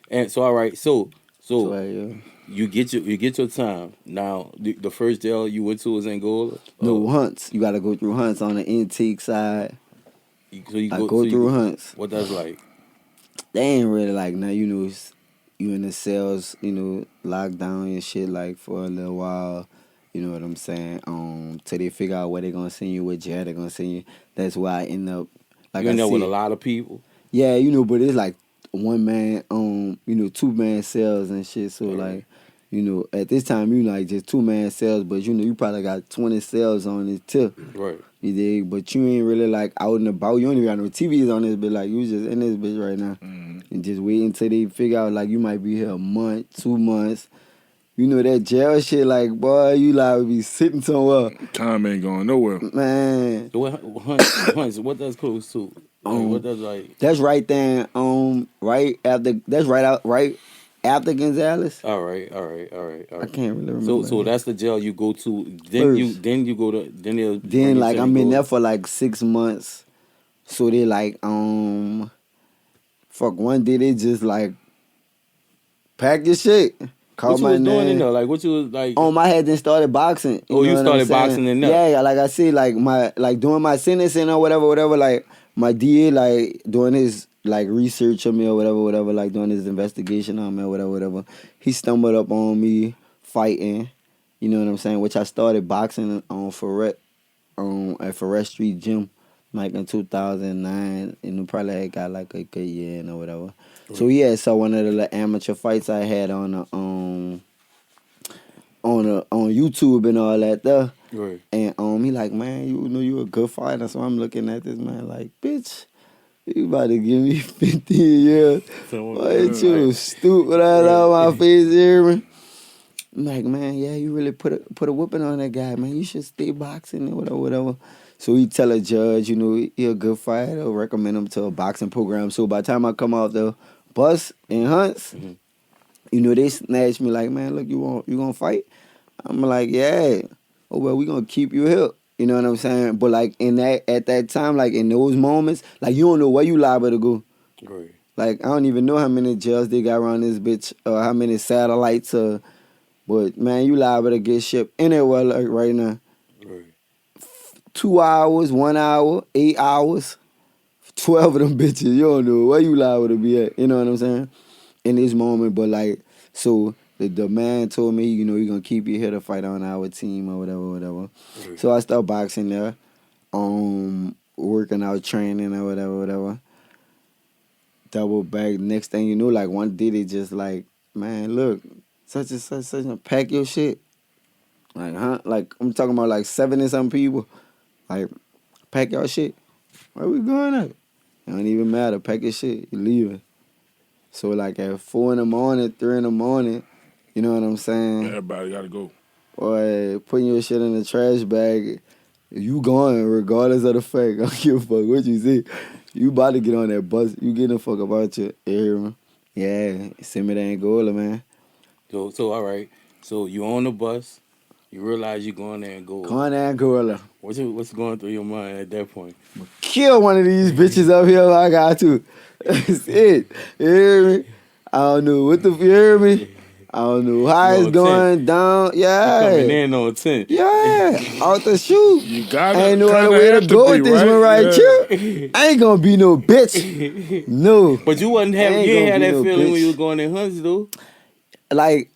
And so all right, so 12 years. you get your time. Now the first jail you went to was Angola? No, hunts. You gotta go through hunts on the intake side. So Go through hunts. What that's like? They ain't really like now, you know, you in the cells, you know, locked down and shit like for a little while. You know what I'm saying? Till they figure out where they gonna send you, what jail they gonna send you. That's why I end up like You end I up with said, a lot of people. yeah, you know, but it's like one man, you know, 2-man cells and shit. So like, you know, at this time you like just 2-man cells, but you know, you probably got 20 cells on this tip. Right. You dig? But you ain't really like out and about. You don't even got no TVs on this bitch. Like you just in this bitch right now. And just wait until they figure out like you might be here a month, 2 months. You know that jail shit, like, boy, you like be sitting somewhere. Time ain't going nowhere. Man. So hunts, what that's close to? Like, what that's like? That's right there, right after Gonzales. All right. I can't really remember. So that's the jail you go to. First. Then you go to Then like I'm in there for like 6 months. So they like fuck, one day they just like pack your shit. Call What you my was name. doing in there? Like what you was like? I had then started boxing. Oh, you know what started I'm saying? boxing in there? Yeah, like I said, like my doing my sentencing or whatever. Like my DA, like doing his like research on me or whatever. Like doing his investigation on me or whatever. He stumbled up on me fighting. You know what I'm saying? Which I started boxing on Ferret, at Ferret Street Gym, like in 2009, and probably had got like a good year in or whatever. Right. So yeah, so one of the little amateur fights I had on YouTube and all that there. Right. And he like, man, you know you a good fighter. So I'm looking at this man like, bitch, You about to give me 15 years. So, Why ain't you stupid out of my face, you hear me? I'm like, man, yeah, you really put a whooping on that guy, man. You should stay boxing or whatever, whatever. So he tell a judge, you know, he a good fighter, recommend him to a boxing program. So by the time I come out the bus in Hunts, you know, they snatch me like, man, look, you gonna fight? I'm like, yeah. Oh well, we gonna keep you here. You know what I'm saying? But like at that time, like in those moments, like you don't know where you liable to go. Right. Like I don't even know how many jails they got around this bitch, or how many satellites. But man, you liable to get shipped anywhere like right now. Right. 2 hours, 1 hour, 8 hours, 12 of them bitches. You don't know where you liable to be at. You know what I'm saying? In this moment, but like, so the man told me, you know, he gonna keep you here to fight on our team or whatever, whatever. Right. So I start boxing there, working out, training or whatever, whatever. Double back. Next thing you know, like one day they just like, man, look, such and such, such and pack your shit. Like, huh? Like I'm talking about like 70 some people. Like, pack your shit. Where we going at? It don't even matter. Pack your shit. You leaving. So like at 4 in the morning, 3 in the morning, you know what I'm saying? Everybody got to go. Or putting your shit in the trash bag, you going regardless of the fact. I don't give a fuck what you see. You about to get on that bus. You getting the fuck about your area. Yeah, send me to Angola, man. So all right. So you on the bus. You realize you going there and go. Going to Angola. What's going through your mind at that point? Kill one of these bitches up here. I got to. That's it. You hear me? I don't know what you hear me? I don't know how You it's on going 10. down. You Yeah. coming in on 10. Yeah. Out the shoot. You got Ain't no other way to go with this one right here. I ain't gonna be no bitch. No. But you wasn't have Ain't you ain't gonna had be that no feeling bitch. when you was going in Hunts though. Like,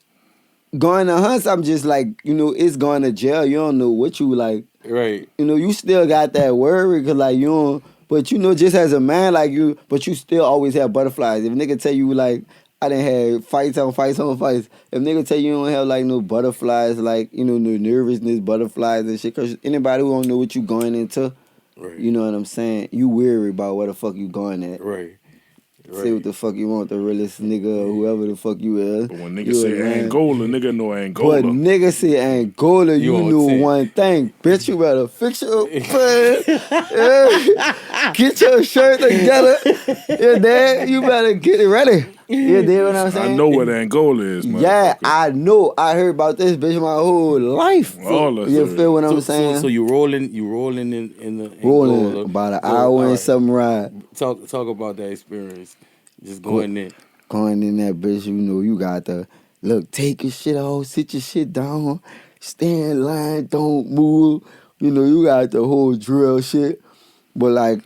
going to Hunts, I'm just like, you know, it's going to jail. You don't know what you like. Right. You know, you still got that worry because, like, you don't, but you know, just as a man, like you, but you still always have butterflies. If nigga tell you, like, I done had fights on fights on fights. If nigga tell you don't have, like, no butterflies, like, you know, no nervousness, butterflies and shit, because anybody who don't know what you going into, Right. you know what I'm saying, you worry about where the fuck you going at. Right. Say what the fuck you want, the realest nigga or whoever the fuck you is. But when niggas You a say man. Angola, nigga know Angola. But nigga say Angola, You you on know 10. one thing. Bitch, you better fix your get your shirt together. Yeah, dad, you better get it ready. You dig what I'm saying? I know what Angola is, motherfucker. Yeah, I know. I heard about this bitch my whole life. All of You us feel what I'm So saying? so you rolling in the Rolling Angola. about an So, hour all and right. something ride. Talk about that experience. Just Go- going in. Going in that bitch, you know, you got to look, take your shit off, sit your shit down, stay in line, don't move. You know, you got the whole drill shit. But like,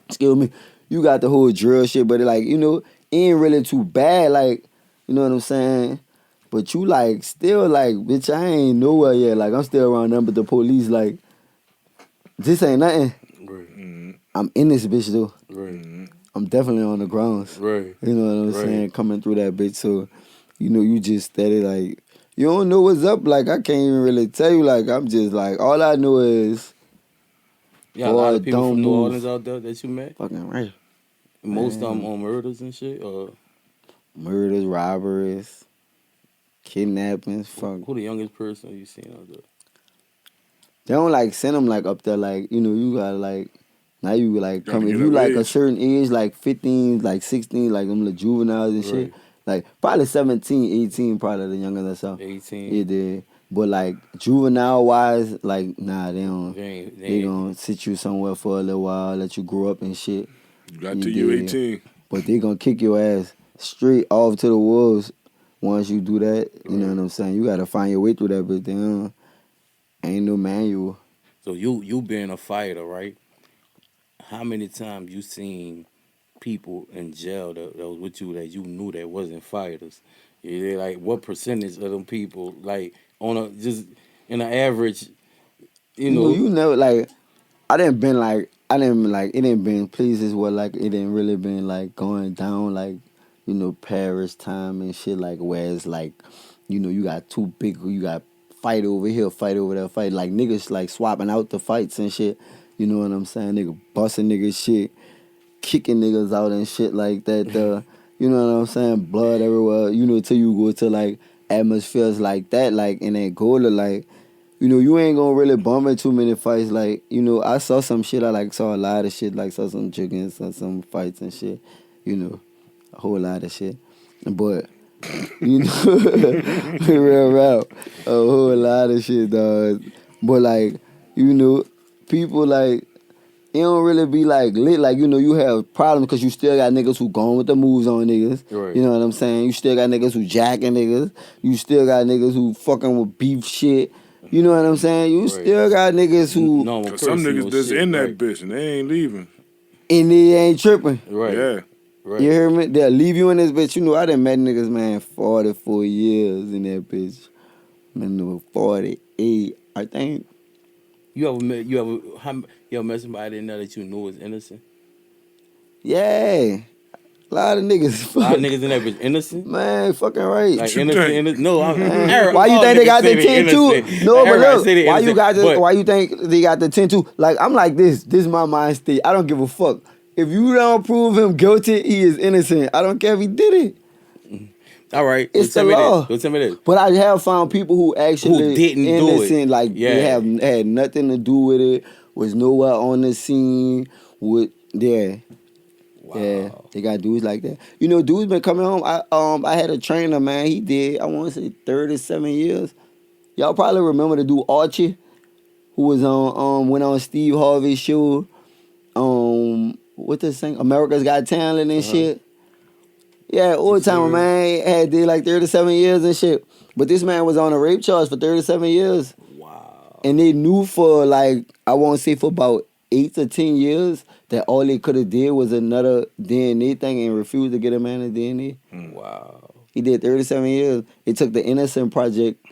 excuse me, you got the whole drill shit, but like, you know, it ain't really too bad, like, you know what I'm saying? But you like, still like, bitch, I ain't nowhere yet. Like, I'm still around them, but the police like, this ain't nothing. Right. I'm in this bitch though. Right. I'm definitely on the grounds. Right. You know what I'm Right. saying? Coming through that bitch. So, you know, you just steady like, you don't know what's up. Like, I can't even really tell you. Like, I'm just like, all I know is, Yeah, a lot of people don't from New move. Orleans out there that you met. Fucking right. Most of them Man. on murders and shit. Or Murders, robberies, kidnappings, fuck. who the youngest person you seen out there? They don't like send them like up there. Like, you know, you gotta like, now you like Gotta come. If get you of like a age. certain age, like 15, like 16, like them little juveniles and shit. Right. Like probably 17, 18, probably the younger than so. 18. Yeah, they. But like juvenile wise, like nah, they don't. They They gonna sit you somewhere for a little while, let you grow up and shit. You got to you dig? 18. But they gonna kick your ass straight off to the wolves once you do that. You know what I'm saying? You gotta find your way through that bitch. Damn, ain't no manual. So you being a fighter, right? How many times you seen people in jail that was with you that you knew that wasn't fighters? Yeah, like what percentage of them people, like on a just in an average, you know? You never like. I didn't been like. I didn't like. It didn't been places where like it didn't really been like going down like, you know, Paris time and shit like where it's like, you know, you got two big. You got fight over here, fight over there, fight like niggas like swapping out the fights and shit. You know what I'm saying? Nigga busting niggas shit, kicking niggas out and shit like that. You know what I'm saying? Blood everywhere. You know, till you go to like atmospheres like that, like in Angola, like, you know, you ain't gonna really bump in too many fights. Like, you know, I saw some shit. I like saw a lot of shit. Like saw some chickens, saw some fights and shit. You know, a whole lot of shit. But you know, real rap, a whole lot of shit, dog. But like, you know, people like it don't really be like lit. Like, you know, you have problems because you still got niggas who going with the moves on niggas. Right. You know what I'm saying? You still got niggas who jacking niggas. You still got niggas who fucking with beef shit. You know what I'm saying? You still got niggas who normal Cause some personal niggas just shit, in that right. bitch and they ain't leaving. and they ain't tripping. Right. Yeah. Right. You hear me? They'll leave you in this bitch. You know, I done met niggas, man, 44 years in that bitch. Man, 48, I think. You ever met somebody in there that you knew was innocent? Yeah. A lot of niggas. A lot of niggas in that bitch innocent. Man, fucking right. Like you innocent, think? innocent. No, Man, why you think they got the 10 too? No, but look, why you think they got the 10 too? Like, I'm like this. This is my mind state. I don't give a fuck. If you don't prove him guilty, he is innocent. I don't care if he did it. All right, It's the law. Don't tell me this. But I have found people who actually Who didn't do it. innocent, like Yeah. they have had nothing to do with it, was nowhere on the scene. Yeah, they got dudes like that. You know, dudes been coming home. I had a trainer, man. He did, I want to say 37 years. Y'all probably remember the dude Archie, who was on went on Steve Harvey's show. What this thing? America's Got Talent and shit. Yeah, old timer, man. Had did like 37 years and shit. But this man was on a rape charge for 37 years. Wow. And they knew for like, I won't say for about 8 to 10 years that all they could have did was another DNA thing and refused to get a man a DNA. Wow. He did 37 years. It took the Innocent Project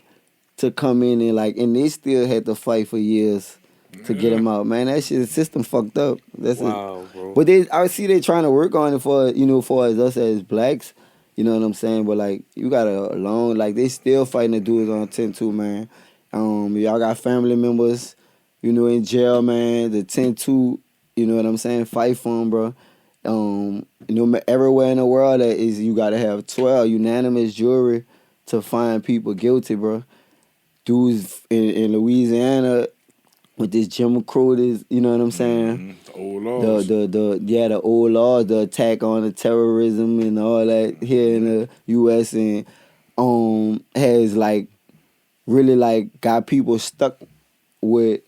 to come in and they still had to fight for years to get him out. Man, that shit, the system fucked up. That's Wow, bro. But I see they trying to work on it for, you know, for us as blacks. You know what I'm saying? But like, you got a long, like they still fighting the dudes on 10-2, man. Y'all got family members, you know, in jail, man. The 10-2, you know what I'm saying? Fight for them, bro. You know, everywhere in the world that is, you gotta have 12 unanimous jury to find people guilty, bro. Dudes in Louisiana with this Jim Crow, this, you know what I'm saying? Old laws. The old laws, the attack on the terrorism and all that here in the U.S. and has like really like got people stuck with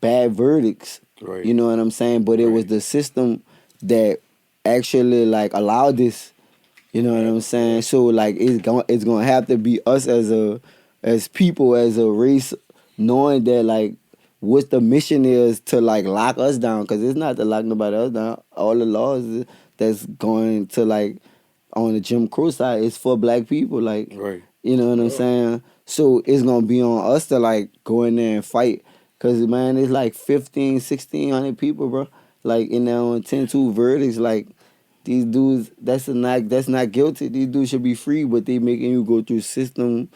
bad verdicts. Right. You know what I'm saying? But it was the system that actually like allowed this. You know what I'm saying? So like it's gonna have to be us as people, as a race, knowing that like what the mission is to like lock us down, because it's not to lock nobody else down. All the laws that's going to like on the Jim Crow side is for black people, like, Right. you know what I'm saying? So it's gonna be on us to like go in there and fight, because man, it's like 1,600 people, bro, like in there on 10-2 verdicts. Like these dudes, that's not guilty. These dudes should be free, but they making you go through system,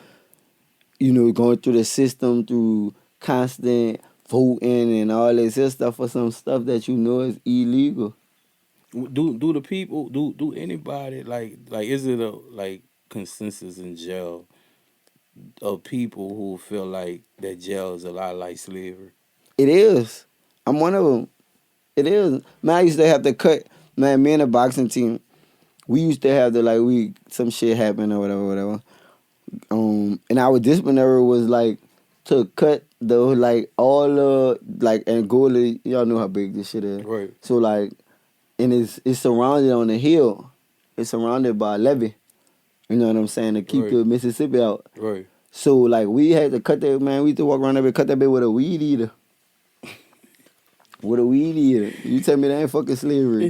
you know, going through the system through constant voting and all this other stuff for some stuff that you know is illegal. Do the people do anybody like is it a like consensus in jail of people who feel like that jail is a lot like slavery? It is. I'm one of them. It is. Man, I used to have to cut. Man, me and the boxing team, we used to have to like some shit happened or whatever. And our disciplinary was like to cut the like all like Angola. Y'all know how big this shit is. Right. So like, and it's surrounded on a hill. It's surrounded by a levee. You know what I'm saying? To keep the Mississippi out. Right. So like we had to cut that, man. We used to walk around there and cut that bit with a weed eater. With a weed eater. You tell me that ain't fucking slavery.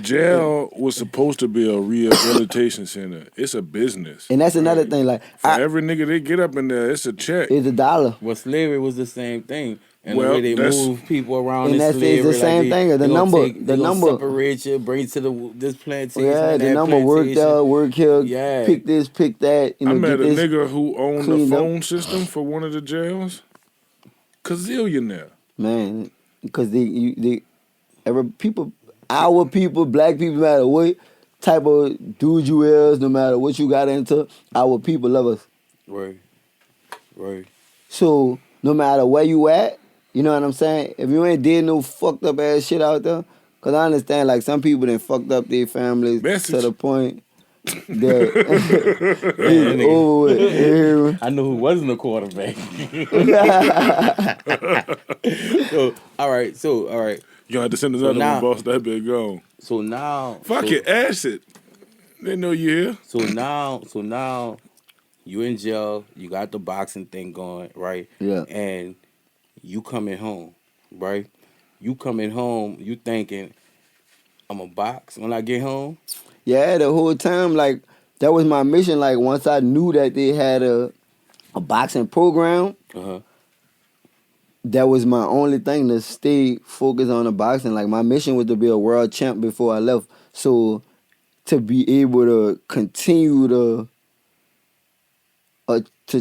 Jail was supposed to be a rehabilitation center. It's a business. And that's another thing. Like For every nigga they get up in there, it's a check. it's $1. Well, slavery was the same thing. And Well, the way they that's- move people around And in that's slavery, the same like thing. The they gonna number- take- the they gonna number- separate you, bring you to this plantation. Yeah, the that number work plantation. there, work here, Yeah. pick this, pick that. You know, I met get a this. nigga who owned the cleaned up. phone system for one of the jails. Gazillionaire. Man, because our people, black people, no matter what type of dude you is, no matter what you got into, our people love us. Right. Right. So no matter where you at, you know what I'm saying? If you ain't did no fucked up ass shit out there, cause I understand like some people done fucked up their families to Message. the point that Man, that it's nigga. over with. You hear me? I knew who wasn't a quarterback. So all right. You gonna have to send So another one, now, boss. That bit gone. so now, Fuck so, it, acid. They know you here. so now, you in jail. You got the boxing thing going, right? Yeah. And you coming home, right? You coming home. You thinking I'm a box when I get home. Yeah, the whole time, like, that was my mission. Like, once I knew that they had a boxing program, that was my only thing to stay focused on the boxing. Like, my mission was to be a world champ before I left. So, to be able to continue to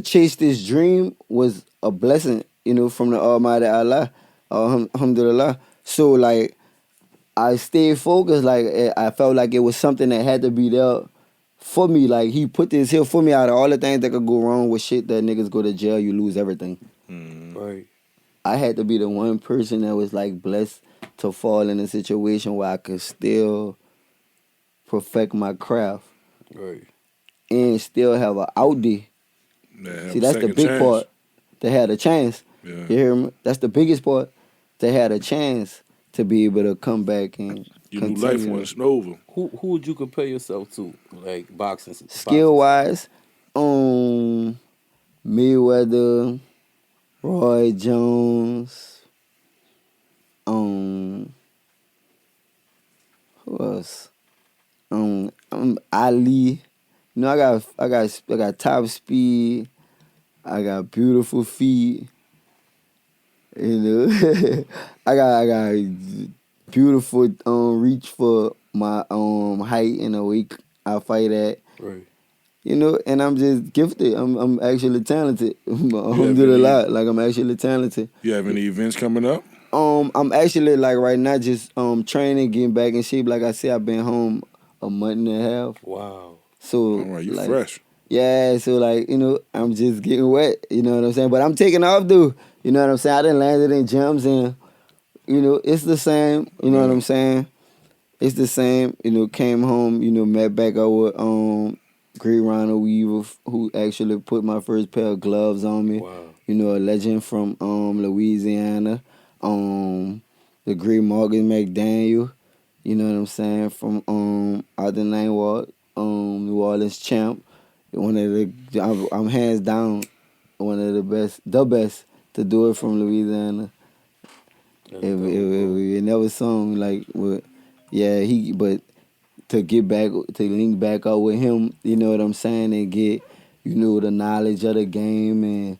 chase this dream was a blessing, from the Almighty Allah, alhamdulillah. So, like, I stayed focused. Like, I felt like it was something that had to be there for me. Like, he put this here for me out of all the things that could go wrong with shit that niggas go to jail, you lose everything. Right. I had to be the one person that was, like, blessed to fall in a situation where I could still perfect my craft Right. and still have an out there. Nah, See, that's the second big chance. part. They had a chance. Yeah. You hear me? That's the biggest part. They had a chance to be able to come back and Your new life continue. wasn't over. Who would you compare yourself to, like boxing? Skill wise, Mayweather, Roy Jones, who else? Ali. I got top speed. I got beautiful feet. I got beautiful reach for my height and the weight I fight at. Right. And I'm just gifted. I'm actually talented. Alhamdulillah, like I'm actually talented. You have any events coming up? I'm actually like right now just training, getting back in shape. Like I said, I've been home a month and a half. Wow. So All right, you like, fresh. yeah, so like, I'm just getting wet, you know what I'm saying? But I'm taking off though. You know what I'm saying? I done landed in gyms and it's the same, you know what I'm saying? It's the same, came home, met back up with great Ronald Weaver, who actually put my first pair of gloves on me. Wow. A legend from Louisiana. The great Morgan McDaniel, you know what I'm saying, from out the Ninth Ward, New Orleans champ. One of I'm hands down one of the best to do it from Louisiana. That's If dope, it never sung like with, yeah, but to get back to link back up with him, you know what I'm saying, and get the knowledge of the game and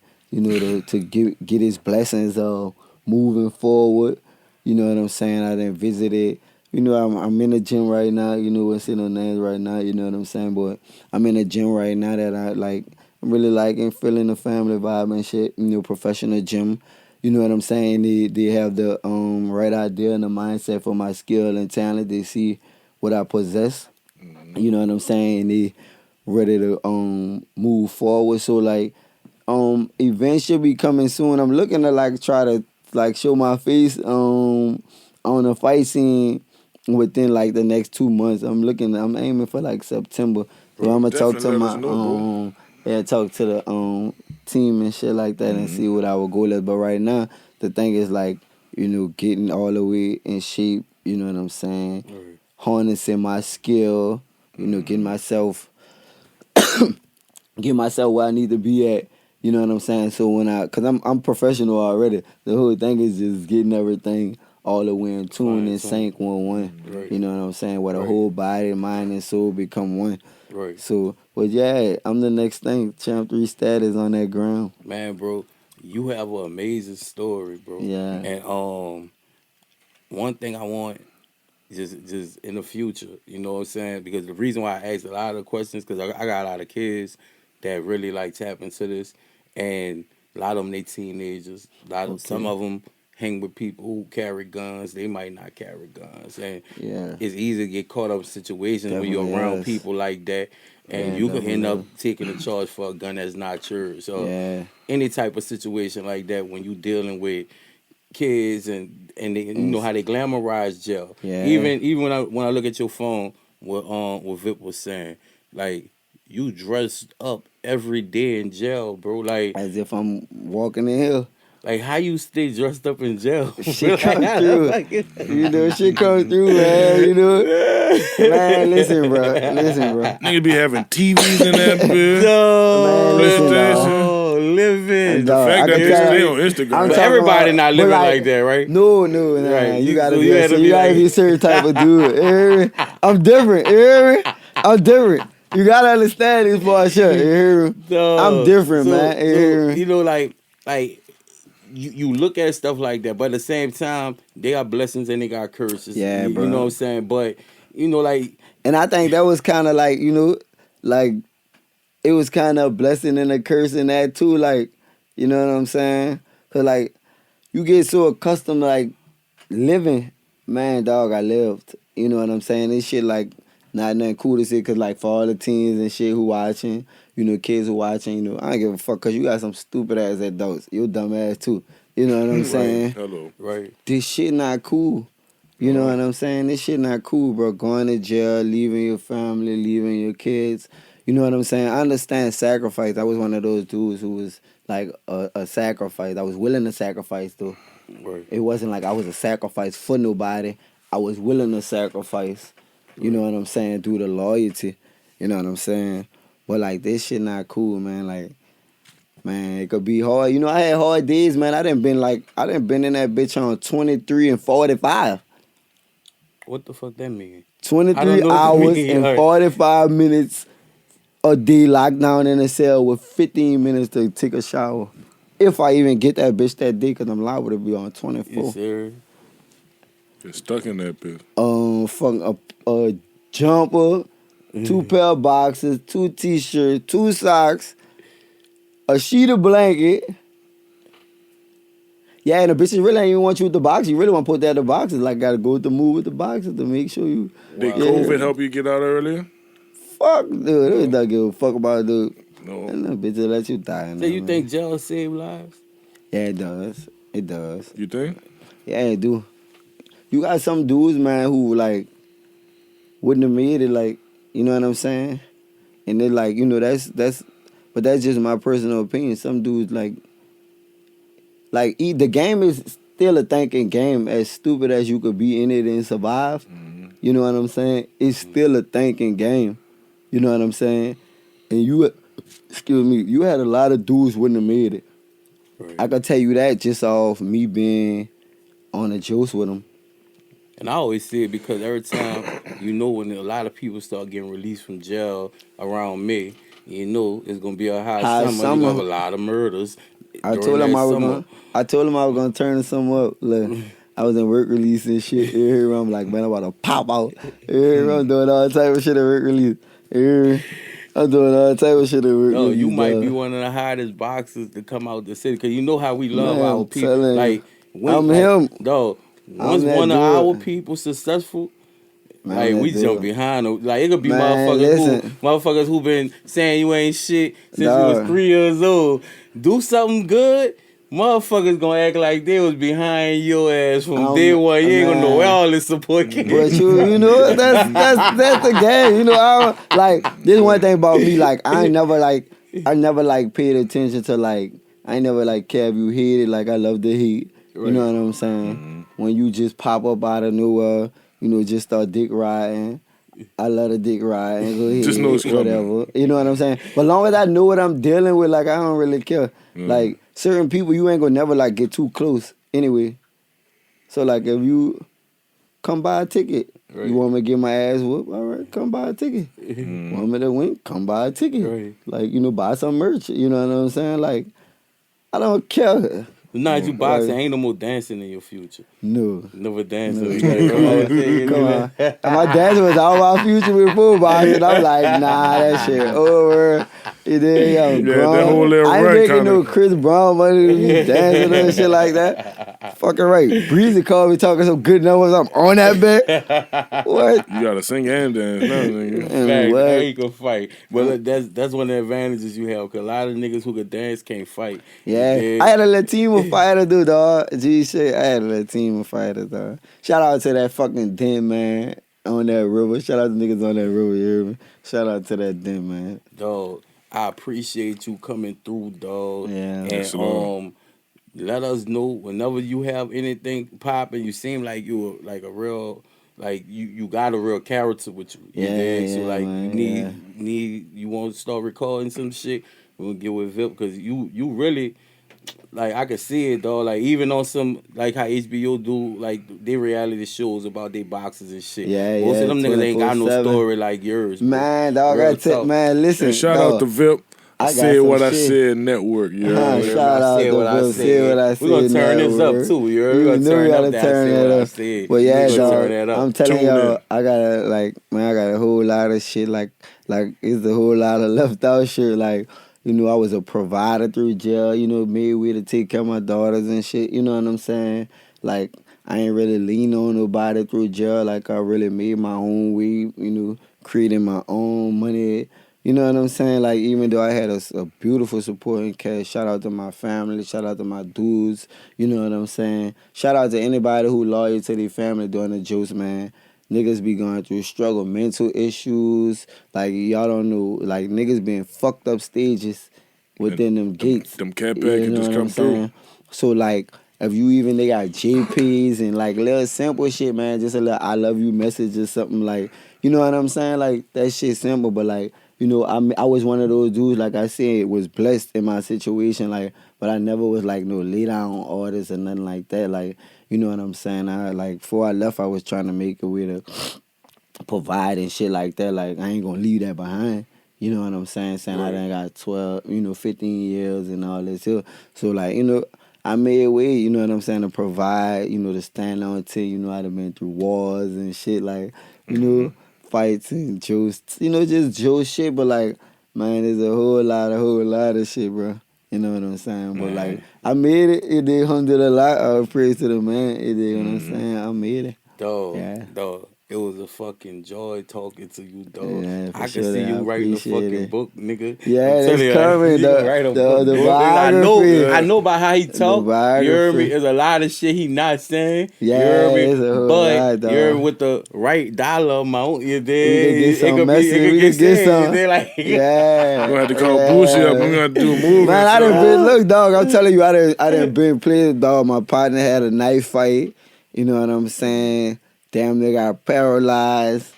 to get his blessings of moving forward. You know what I'm saying? I done visited. I'm in the gym right now. We're sitting on names right now. You know what I'm saying? But I'm in the gym right now that I like. I'm really liking, feeling the family vibe and shit. Professional gym. You know what I'm saying? They have the right idea and the mindset for my skill and talent. They see what I possess. You know what I'm saying? They ready to move forward. So like events should be coming soon. I'm looking to like try to like show my face on a fight scene within like the next 2 months. I'm aiming for like September. So Bro, I'm gonna talk to definitely let my us know, bro. talk to the team and shit like that and see what our goal is. But right now the thing is like, getting all the way in shape, you know what I'm saying? Right. Harnessing my skill, getting myself where I need to be at. You know what I'm saying? So cause I'm professional already. The whole thing is just getting everything all the way in tune and sync one. Right. You know what I'm saying? Where the Right. whole body, mind, and soul become one. Right. So, but yeah, I'm the next thing. Champ 3 status on that ground. Man, bro, you have an amazing story, bro. Yeah. And one thing I want just in the future, you know what I'm saying? Because the reason why I asked a lot of questions, because I got a lot of kids that really like tap into this, and a lot of them they teenagers. Some of them hang with people who carry guns. They might not carry guns, and Yeah. it's easy to get caught up in situations when you're Definitely around is. people like that, and Yeah, you can end up definitely. taking a charge for a gun that's not yours. So Yeah. any type of situation like that, when you dealing with kids and they, you know how they glamorize jail. Yeah. Even when I look at your phone, what Vip was saying, like you dressed up every day in jail, bro. As if I'm walking the hill. Like how you stay dressed up in jail? Shit come through. You know, shit come through, man. You know, man. Listen, bro. Nigga be having TVs in that bitch. No, Man, listen, PlayStation. oh, living. The Dog, fact I that can they tell stay you- on I'm Instagram. But talking everybody about- not but living like- like that, right? No, nah. Right. You gotta So be. you had to be You gotta like- be a certain type of dude. You hear me? I'm different. You hear me? I'm different. You gotta understand this for sure. You hear me? I'm different, man. You hear me? You know, like you look at stuff like that, but at the same time, they got blessings and they got curses. Yeah, you bro. know what I'm saying? But you know, like And I think that was kind of like, you know, like it was kind of a blessing and a curse in that too. Like, you know what I'm saying? Cause like you get so accustomed to like living, man, dog. I lived. You know what I'm saying? This shit like not nothing cool to say. Cause like for all the teens and shit who watching, you know, kids who watching, you know, I don't give a fuck. Cause you got some stupid ass adults. You dumb ass too. You know what I'm saying? Hello. right. This shit not cool. You know what I'm saying? This shit not cool, bro. Going to jail, leaving your family, leaving your kids. You know what I'm saying? I understand sacrifice. I was one of those dudes who was like a sacrifice. I was willing to sacrifice though. Right. It wasn't like I was a sacrifice for nobody. I was willing to sacrifice. You know what I'm saying? Through the loyalty. You know what I'm saying? But like this shit not cool, man. Like, man, it could be hard. You know, I had hard days, man. I done been in that bitch on 23 and 45. What the fuck that mean? I 23 don't know what that hours mean. and Alright. 45 minutes a day locked down in a cell with 15 minutes to take a shower. If I even get that bitch that day, because I'm liable to be on You 24. serious? Get stuck in that bitch. Fucking a jumper, 2 pair of boxes, 2 t-shirts, 2 socks, a sheet of blanket. Yeah, and the bitches really ain't even want you with the box. You really want to put that in the boxes. Like, gotta go with the move with the boxes to make sure you. Did Yeah. COVID help you get out earlier? Fuck, dude. They don't give a fuck about it, dude. No. And them bitches let you die. So you think jail save lives? Yeah, it does. It does. You think? Yeah, it do. You got some dudes, man, who like wouldn't have made it. Like, you know what I'm saying? And they're like, you know, but that's just my personal opinion. Some dudes like the game is still a thinking game. As stupid as you could be in it and survive, you know what I'm saying? It's still a thinking game. You know what I'm saying? And you had a lot of dudes wouldn't have made it. Right. I can tell you that just off me being on a juice with them. And I always say it because every time, you know, when a lot of people start getting released from jail around May, you know, it's going to be a hot Hot summer. summer. There's going to be a lot of murders. I during told him that I was summer. gonna turn some up. Look, I was in work release and shit. You hear me? I'm like, man, I'm about to pop out. You hear me? I'm doing all type of shit at work release. You hear me? I'm doing all type of shit at work No, release. you might dog. be one of the hottest boxers to come out the city because you know how we love Man, our I'm people. telling you. Like, I'm him. Dog, once that one of our dude. people successful, Man, like I'm we that jump dude. behind them. Like it could be Man, listen. motherfuckers who been saying you ain't shit since you Dog. was 3 years old. Do something good, motherfuckers gonna act like they was behind your ass from day one. You ain't gonna know man. where all this support came. But you know, that's the game. You know, this one thing about me, like I never paid attention to I never care if you hate it. Like I love the heat. You know what I'm saying? When you just pop up out of nowhere, you know, just start dick riding. I love the dick ride and go ahead, Just know it's coming. whatever. You know what I'm saying? But long as I know what I'm dealing with, like I don't really care. Like certain people, you ain't gonna never get too close anyway. So like if you come buy a ticket, Right. you want me to get my ass whooped? All right, come buy a ticket. Want me to win? Come buy a ticket. Right. Like buy some merch. You know what I'm saying? Like I don't care. Now that you boxing, Right. ain't no more dancing in your future. No. Never dancing. No. Like, Come on. And my dad was all my future before boxing. I'm like, nah, that shit over. And then, Yeah, that whole little I ain't run making no kinda- Chris Brown money to be dancing and shit like that. Fucking right. Breezy called me talking some good numbers. I'm on that bet. What? You gotta sing and dance now, nigga. And Fact, what? I ain't gonna fight. But look, that's one of the advantages you have. Cause a lot of niggas who could dance can't fight. Yeah, And I had a little team of fighters, dude, dog. G shit, I had a little team of fighters, dog. Shout out to that fucking den, man, on that river. Shout out to niggas on that river, you hear me? Shout out to that den, man. dog, I appreciate you coming through, dog. Yeah. Yes, And Lord. let us know whenever you have anything popping. You seem like you were like a real, like you got a real character with you. You Yeah, dig? So yeah, like man, you need you want to start recording some shit. We'll get with Vip because you really. Like I could see it though, like even on some like how HBO do like their reality shows about their boxes and shit. Yeah, Most yeah, of them niggas ain't got no 24/7. story like yours, bro. Man, dog, Real I tell talk. man, listen, And shout dog, out to Vip. I got Said some what I shit. said network, you Uh-huh, heard me? shout out to Bill. Say what I said. We gonna turn this up network. too. You heard? You We gonna know turn we up gotta that. turn Say that what I up. said. But yeah, we gonna dog, turn that up. I'm telling Tune y'all, in. I got I got a whole lot of shit. Like it's a whole lot of left out shit. Like, you know, I was a provider through jail. You know, made way to take care of my daughters and shit. You know what I'm saying? Like, I ain't really lean on nobody through jail. Like, I really made my own way. You know, creating my own money. You know what I'm saying? Like, even though I had a beautiful supporting cast, shout out to my family, shout out to my dudes, you know what I'm saying? Shout out to anybody who loyal to their family during the juice, man. Niggas be going through struggle, mental issues. Like, y'all don't know, like, niggas being fucked up stages within them gates. Them care You packages know what come I'm through. saying? So, like, if you even, they got JPs and, like, little simple shit, man. Just a little I love you message or something, like, you know what I'm saying? Like, that shit simple, but, like, you know, I was one of those dudes, like I said, was blessed in my situation, like, but I never was like no lay down orders or nothing like that. Like, you know what I'm saying? I like before I left, I was trying to make a way to provide and shit like that. Like, I ain't gonna leave that behind. You know what I'm saying? Saying I Right. done got 12, 15 years and all this. So like, you know, I made a way, you know what I'm saying, to provide, you know, to stand on to, you know, I'd have been through wars and shit, like, you know, fights and jokes, you know, just joke shit, but like, man, there's a whole lot of shit, bro. You know what I'm saying? But like, I made it. It did 100 a lot. Praise to the man. It did, you know what I'm saying? I made it. Dog, Yeah. dog. It was a fucking joy talking to you, dog. Yeah, for I can sure, see I you writing a appreciate fucking it. book, nigga. Yeah, I'm that's telling you, coming. you can write a book. The boy. biography. I know about how he talk. You heard me? biography. There's a lot of shit he not saying. Yeah, you heard me? it's a whole But lot, dog. you heard me with the right dollar amount. You We could did. get some message. It could We get could get said. some. You did like Yeah. We're gonna have to call bullshit up. We're gonna have to do a movie. Man, I and done shit. been, look, dog, I'm telling you, I done been playing, dog. My partner had a knife fight. You know what I'm saying? Damn, they got paralyzed.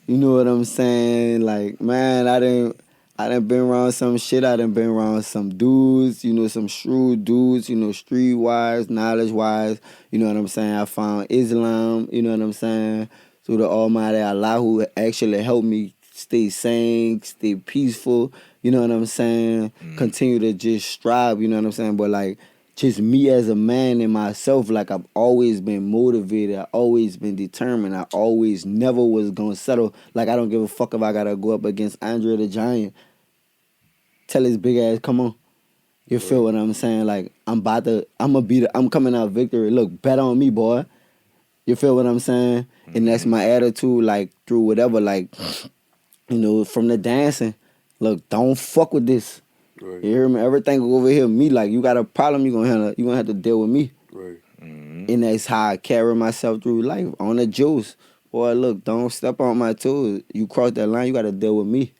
You know what I'm saying? Like, man, I done been around some shit. I done been around some dudes, you know, some shrewd dudes, you know, street-wise, knowledge-wise. You know what I'm saying? I found Islam, you know what I'm saying? Through the Almighty Allah who actually helped me stay sane, stay peaceful, you know what I'm saying? Continue to just strive, you know what I'm saying? But, like, just me as a man and myself, like, I've always been motivated. I always been determined. I always never was gonna settle. Like, I don't give a fuck if I gotta go up against Andre the Giant. Tell his big ass, come on. You feel what I'm saying? Like, I'm coming out victory. Look, bet on me, boy. You feel what I'm saying? And that's my attitude, like, through whatever, like, you know, from the dancing. Look, don't fuck with this. Right. You hear me? Everything over here, me, like, you got a problem, you gonna have to deal with me. Right. And that's how I carry myself through life. On the juice. Boy, look, don't step on my toes. You cross that line, you gotta deal with me.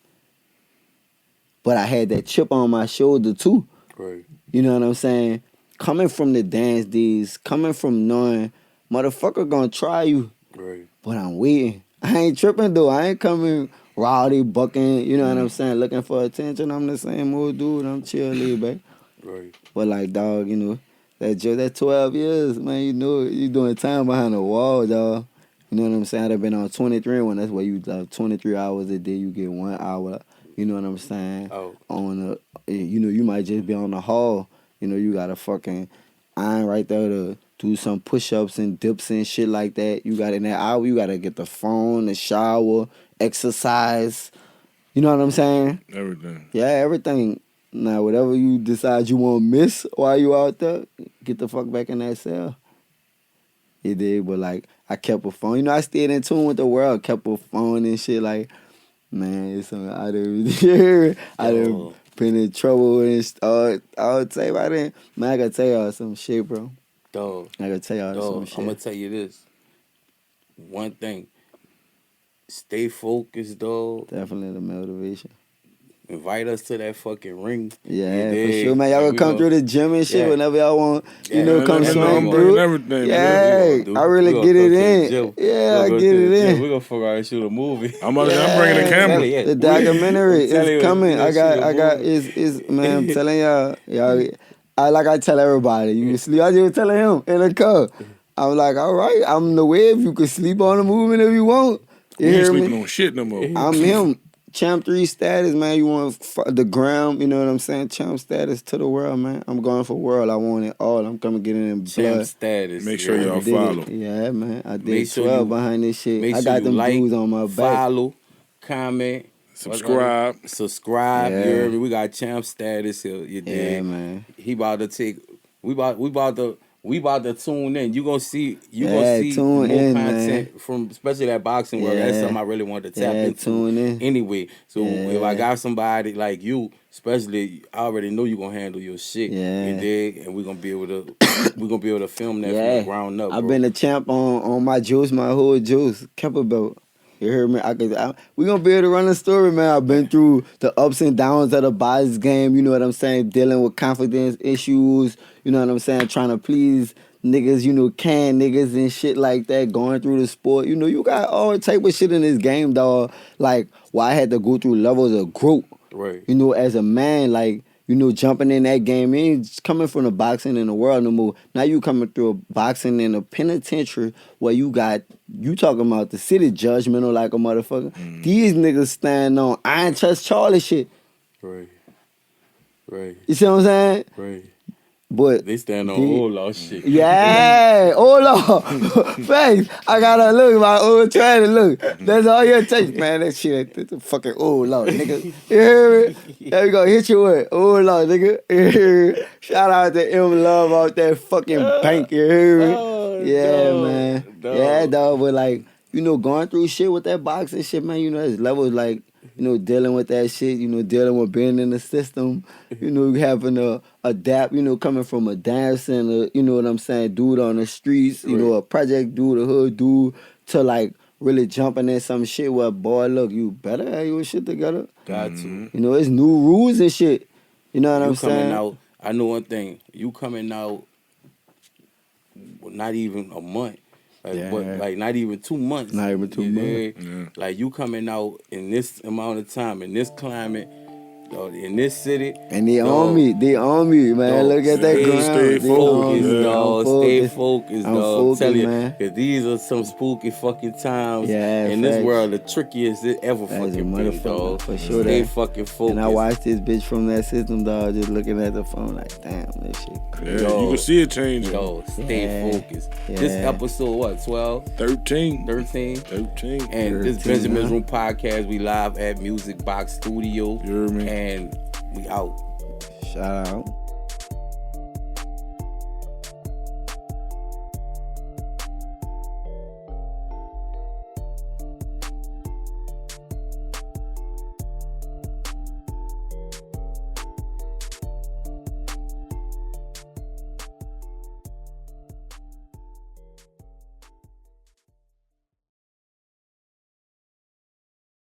But I had that chip on my shoulder too. Right. You know what I'm saying? Coming from the dance days, coming from knowing motherfucker gonna try you. Right. But I'm waiting. I ain't tripping though. I ain't coming rowdy, bucking, you know what I'm saying, looking for attention. I'm the same old dude. I'm chill, laid back. Right. But like, dog, you know, that 12 years, man, you know, you doing time behind the wall, dog. You know what I'm saying? I've been on 23 when that's where you 23 hours a day, you get 1 hour. You know what I'm saying? Oh. On you know, you might just be on the hall. You know, you got a fucking iron right there to do some push-ups and dips and shit like that. You got in that hour, you got to get the phone, the shower, exercise. You know what I'm saying? Everything. Yeah, everything. Now, whatever you decide you want to miss while you out there, get the fuck back in that cell. You did, but like I kept a phone. You know, I stayed in tune with the world, kept a phone and shit. Like, man, it's something I done been in trouble and I would say I didn't. Man, I gotta tell y'all some shit, bro. Dog. I gotta tell y'all some shit. I'm gonna tell you this. One thing. Stay focused, dog. Definitely the motivation. Invite us to that fucking ring. Yeah, for sure, man. Y'all gonna come through the gym and shit whenever y'all want. Come let me swing know, through. everything, Yeah, I really get it in. Yeah, I get it in. We're gonna figure out and shoot a movie. I'm bringing the camera. The documentary is coming. I got. It's man. I'm telling y'all. I tell everybody. You can sleep. I just telling him in the car. I'm like, all right. I'm the wave. You can sleep on the movement if you want. You ain't hear sleeping me? on shit no more. I'm him. CHAMP3 status, man. You want the gram, you know what I'm saying? Champ status to the world, man. I'm going for world. I want it all. I'm coming getting in blood. Champ status. Make sure y'all follow. Yeah, man. I did Make sure 12 behind this shit. Make I sure got them like, dudes on my back. Follow, comment, subscribe. Subscribe. Yeah. You heard me? We got champ status here. You dig? Yeah, man. He about to take. We about to tune in. You gonna see tune more in, content man. from especially that boxing world. That's something I really wanted to tap into. Tune in. Anyway, so if I got somebody like you, especially, I already know you gonna handle your shit. Yeah. You dig? And we're gonna be able to film that from the ground up. I've been a champ on my juice, my whole juice. Kept about. You heard me? We gonna be able to run the story, man. I've been through the ups and downs of the boxing game. You know what I'm saying? Dealing with confidence issues. You know what I'm saying? Trying to please niggas. You know, can niggas and shit like that. Going through the sport. You know, you got all type of shit in this game, dog. Like, why I had to go through levels of growth. Right. You know, as a man, like. You know, jumping in that game, you ain't coming from the boxing in the world no more. Now you coming through a boxing in a penitentiary where you talking about the city judgmental like a motherfucker. These niggas stand on I ain't trust Charlie shit. Right. You see what I'm saying? Right. But they stand on old law shit. Yeah, old law. Thanks. I gotta look my old trying to look. That's all you take, man. That shit, that's a fucking old law, nigga. You hear me? There we go. Hit you with old law, nigga. You hear me? Shout out to M Love out that fucking bank. You hear me? Man. Dog. Yeah, dog. But like, you know, going through shit with that boxing shit, man. You know, there's levels like. You know, dealing with that shit, you know, dealing with being in the system, you know, having to adapt, you know, coming from a dancer, you know what I'm saying, dude on the streets, you know, a project dude, a hood dude, to like really jumping in some shit where, boy, look, you better have your shit together. Got to. You know, it's new rules and shit. You know what I'm saying? Coming out, I know one thing, you coming out not even a month. Like not even 2 months. Not even 2 months. Yeah. Like you coming out in this amount of time, in this climate, in this city. And they on me, man. Look at that ground. Stay focused, dog. Stay focused. focused, I'm dog. focused, Tell you, man. cause these are some spooky fucking times. Yeah, in facts. this world, the trickiest it ever That's fucking a been, motherfucker, dog. for sure. Stay that. fucking focused. And I watched this bitch from that system, dog, just looking at the phone like, damn, this shit crazy. Yeah, you can see it changing. Dog, stay focused. This episode, what, 12? 13. 13? 13. And this Benjamin's Room podcast, we live at Music Box Studio. You heard me? And we out. Shout out.